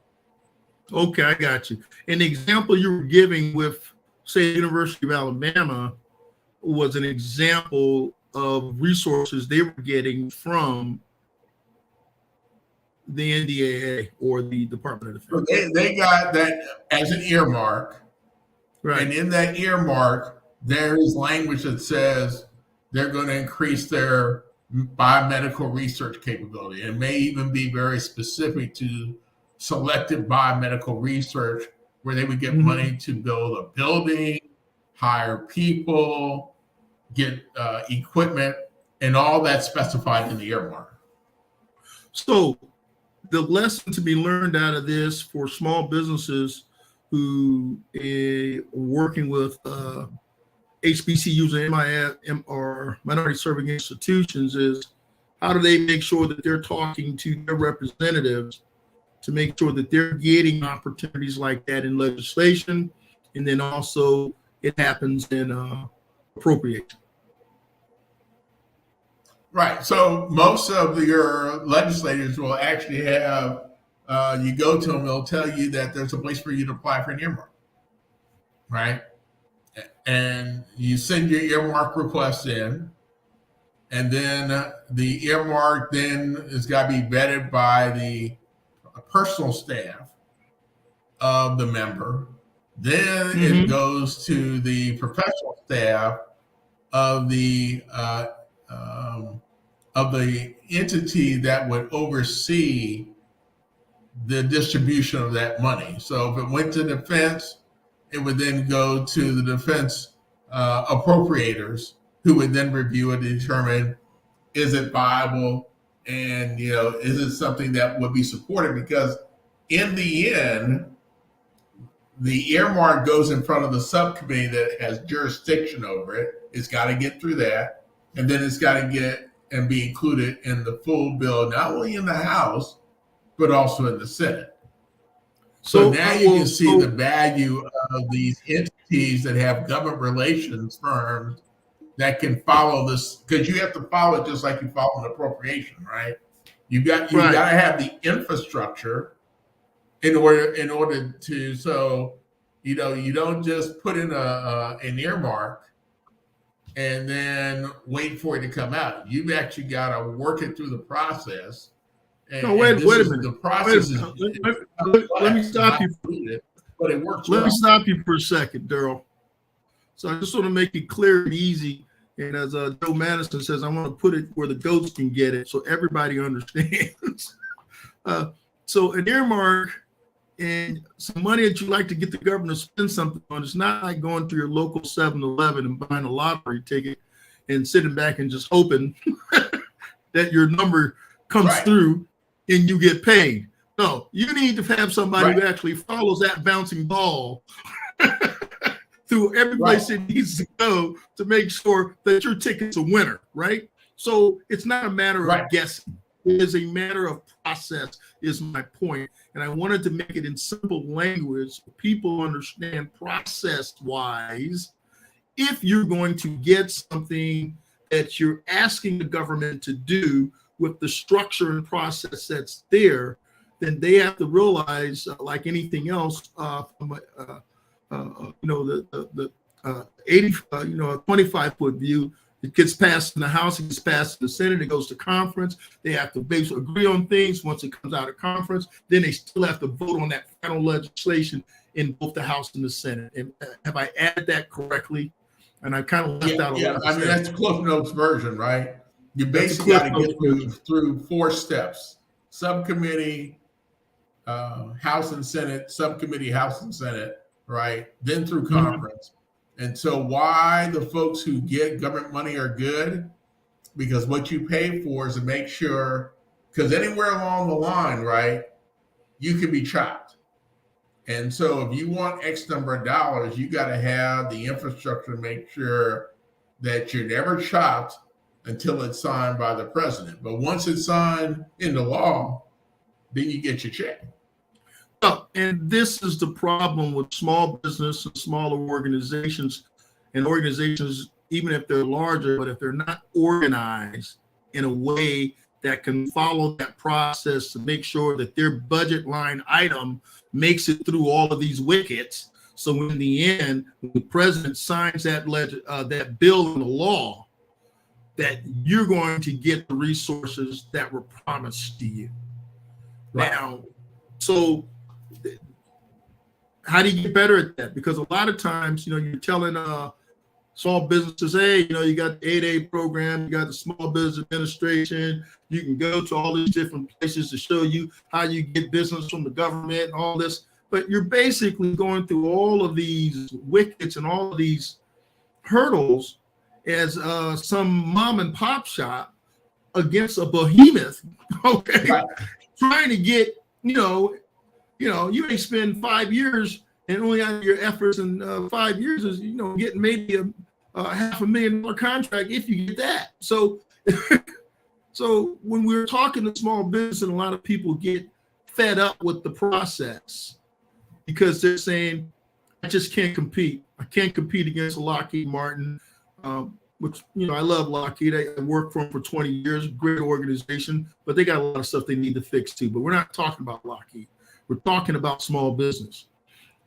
Okay, I got you. An example you were giving with, say, the University of Alabama was an example of resources they were getting from the NDAA or the Department of Defense. So they got that as an earmark. Right. And in that earmark, there is language that says they're going to increase their biomedical research capability. It may even be very specific to selective biomedical research where they would get money to build a building, hire people, get equipment, and all that specified in the earmark. So the lesson to be learned out of this for small businesses who are working with HBCUs and or minority serving institutions is how do they make sure that they're talking to their representatives to make sure that they're getting opportunities like that in legislation, and then also it happens in appropriation. Right. So most of your legislators will actually have, you go to them, they'll tell you that there's a place for you to apply for an earmark. Right. and you send your earmark request in, and then the earmark then has got to be vetted by the personal staff of the member. Then it goes to the professional staff of the entity that would oversee the distribution of that money. So if it went to defense, it would then go to the defense appropriators, who would then review it and determine, is it viable, and is it something that would be supported? Because in the end, the earmark goes in front of the subcommittee that has jurisdiction over it. It's got to get through that, and then it's got to get and be included in the full bill, not only in the House, but also in the Senate. So now you can see the value of these entities that have government relations firms that can follow this, because you have to follow it just like you follow an appropriation, right? You got to have the infrastructure in order to, so you don't just put in an earmark and then wait for it to come out. You've actually got to work it through the process. And wait a minute. The process let me stop you. But it works. Let me stop you for a second, Daryl. So I just want to make it clear and easy. And as Joe Madison says, I want to put it where the goats can get it, so everybody understands. So an earmark and some money that you like to get the government to spend something on, it's not like going to your local 7-Eleven and buying a lottery ticket and sitting back and just hoping that your number comes through and you get paid. No, you need to have somebody who actually follows that bouncing ball through every place it needs to go to make sure that your ticket's a winner, right? So it's not a matter of guessing. It is a matter of process, is my point. And I wanted to make it in simple language so people understand process-wise. If you're going to get something that you're asking the government to do with the structure and process that's there, then they have to realize, like anything else, from the 25-foot view, it gets passed in the House, it gets passed in the Senate, it goes to conference. They have to basically agree on things. Once it comes out of conference, then they still have to vote on that final legislation in both the House and the Senate. And have I added that correctly? And I kind of left out a lot. I mean, that's the Cliff Notes version, right? You basically got to get through 4 steps: subcommittee, House and Senate, subcommittee, House and Senate, right? Then through conference. And so why the folks who get government money are good? Because what you pay for is to make sure, because anywhere along the line, right, you can be chopped. And so if you want X number of dollars, you got to have the infrastructure to make sure that you're never chopped until it's signed by the president. But once it's signed into law, then you get your check. Oh, and this is the problem with small business and smaller organizations, and organizations, even if they're larger, but if they're not organized in a way that can follow that process to make sure that their budget line item makes it through all of these wickets. So in the end, when the president signs that bill into law, that you're going to get the resources that were promised to you. Right. Now, so how do you get better at that? Because a lot of times, you're telling small businesses, hey, you got the 8A program, you got the Small Business Administration, you can go to all these different places to show you how you get business from the government and all this. But you're basically going through all of these wickets and all of these hurdles as some mom and pop shop against a behemoth, okay? Right. Trying to get, you may spend 5 years and only out of your efforts in 5 years is, getting maybe a $500,000 contract if you get that. So, so when we're talking to small business, and a lot of people get fed up with the process because they're saying, I just can't compete. I can't compete against Lockheed Martin, which, I love Lockheed. I worked for them for 20 years, great organization, but they got a lot of stuff they need to fix too. But we're not talking about Lockheed. We're talking about small business.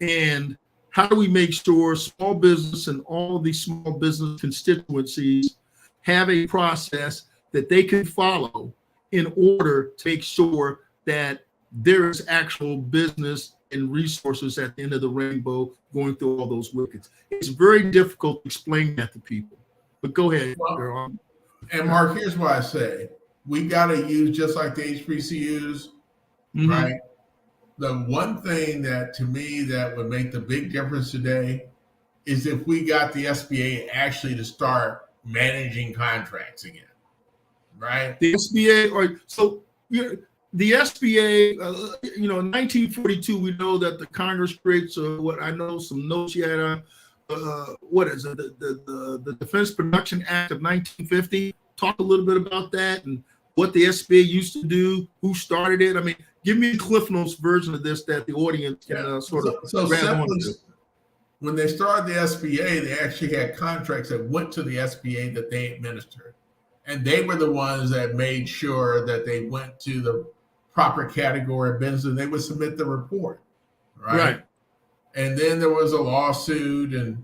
And how do we make sure small business and all of these small business constituencies have a process that they can follow in order to make sure that there is actual business and resources at the end of the rainbow going through all those wickets. It's very difficult to explain that to people. But go ahead. Well, and Mark, here's what I say. We got to use just like the HBCUs, right? The one thing that to me that would make the big difference today is if we got the SBA actually to start managing contracts again, right? The SBA, or so the SBA, in 1942, we know that the Congress creates what I know some notes you had. What is it? The Defense Production Act of 1950. Talk a little bit about that and what the SBA used to do, who started it. I mean, give me a Cliff Notes version of this that the audience can sort of grab onto. When they started the SBA, they actually had contracts that went to the SBA that they administered. And they were the ones that made sure that they went to the proper category of business and they would submit the report, right? And then there was a lawsuit and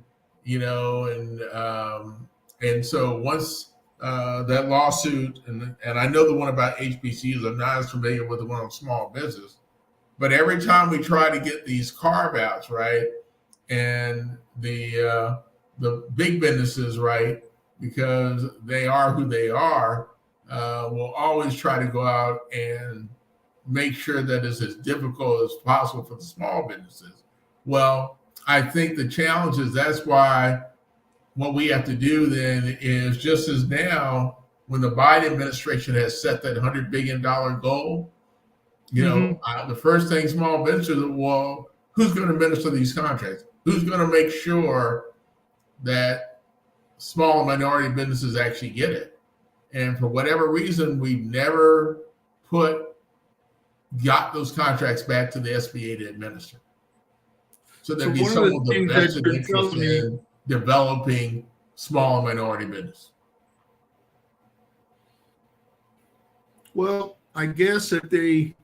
so once that lawsuit, and I know the one about HBCUs, I'm not as familiar with the one on small business, but every time we try to get these carve outs, right, and the big businesses, right, because they are who they are, will always try to go out and make sure that it's as difficult as possible for the small businesses. Well, I think the challenge is that's why what we have to do then is just as now when the Biden administration has set that $100 billion goal, the first thing small businesses, well, who's going to administer these contracts? Who's going to make sure that small and minority businesses actually get it? And for whatever reason, we've never got those contracts back to the SBA to administer. So there'd be some of the vested interest in developing small and minority business. Well, I guess if they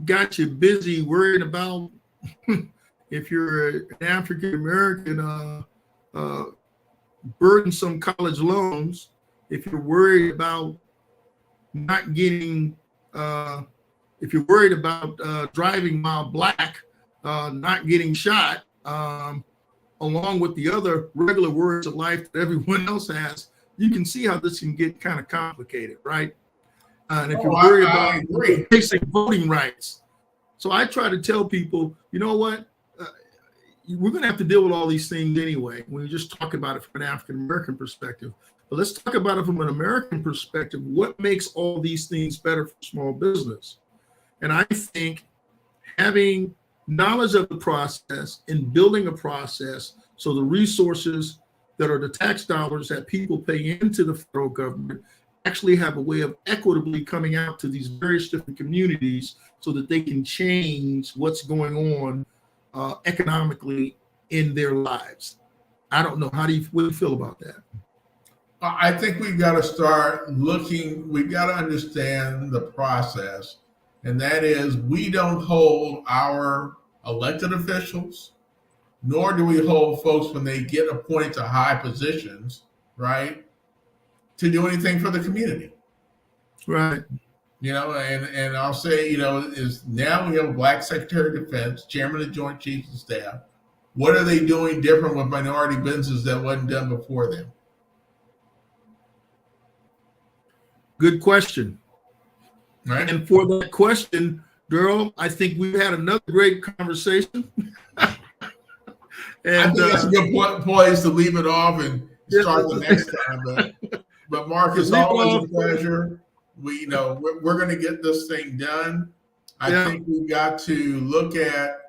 got you busy worrying about if you're an African American, burdensome college loans, if you're worried about not getting, if you're worried about driving while black, not getting shot, along with the other regular worries of life that everyone else has, you can see how this can get kind of complicated, right? And if you're worried about basic voting rights. So I try to tell people, you know what? We're going to have to deal with all these things anyway. When you just talk about it from an African-American perspective. But let's talk about it from an American perspective. What makes all these things better for small business? And I think having knowledge of the process and building a process so the resources that are the tax dollars that people pay into the federal government actually have a way of equitably coming out to these various different communities so that they can change what's going on economically in their lives. I don't know. What do you feel about that? I think we've got to start looking, we've got to understand the process. And that is, we don't hold our elected officials, nor do we hold folks when they get appointed to high positions, right, to do anything for the community. Right. And I'll say, is now we have a black Secretary of Defense, Chairman of the Joint Chiefs of Staff. What are they doing different with minority businesses that wasn't done before them? Good question. Right. And for that question, Darold, I think we've had another great conversation. And I think that's a good place to leave it off and start the next time. But Mark, it's always a pleasure. We're going to get this thing done. I think we've got to look at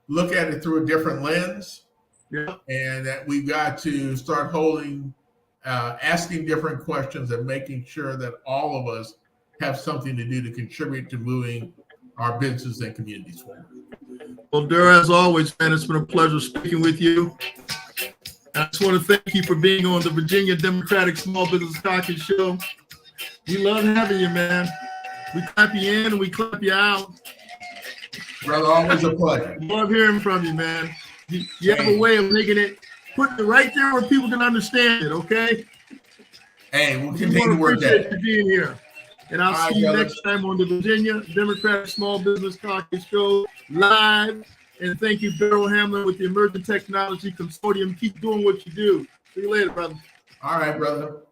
it through a different lens. Yeah. And that we've got to start asking different questions and making sure that all of us have something to do to contribute to moving our business and communities forward. Well, Darold, as always, man, it's been a pleasure speaking with you. I just want to thank you for being on the Virginia Democratic Small Business Talking Show. We love having you, man. We clap you in and we clap you out. Brother, always a pleasure. Love hearing from you, man. You have a way of making it, putting it right there where people can understand it, okay? Hey, we'll continue to work that. Appreciate you being here. And I'll see you next time on the Virginia Democratic Small Business Caucus Show live. And thank you, Darold Hamlin with the Emerging Technology Consortium. Keep doing what you do. See you later, brother. All right, brother.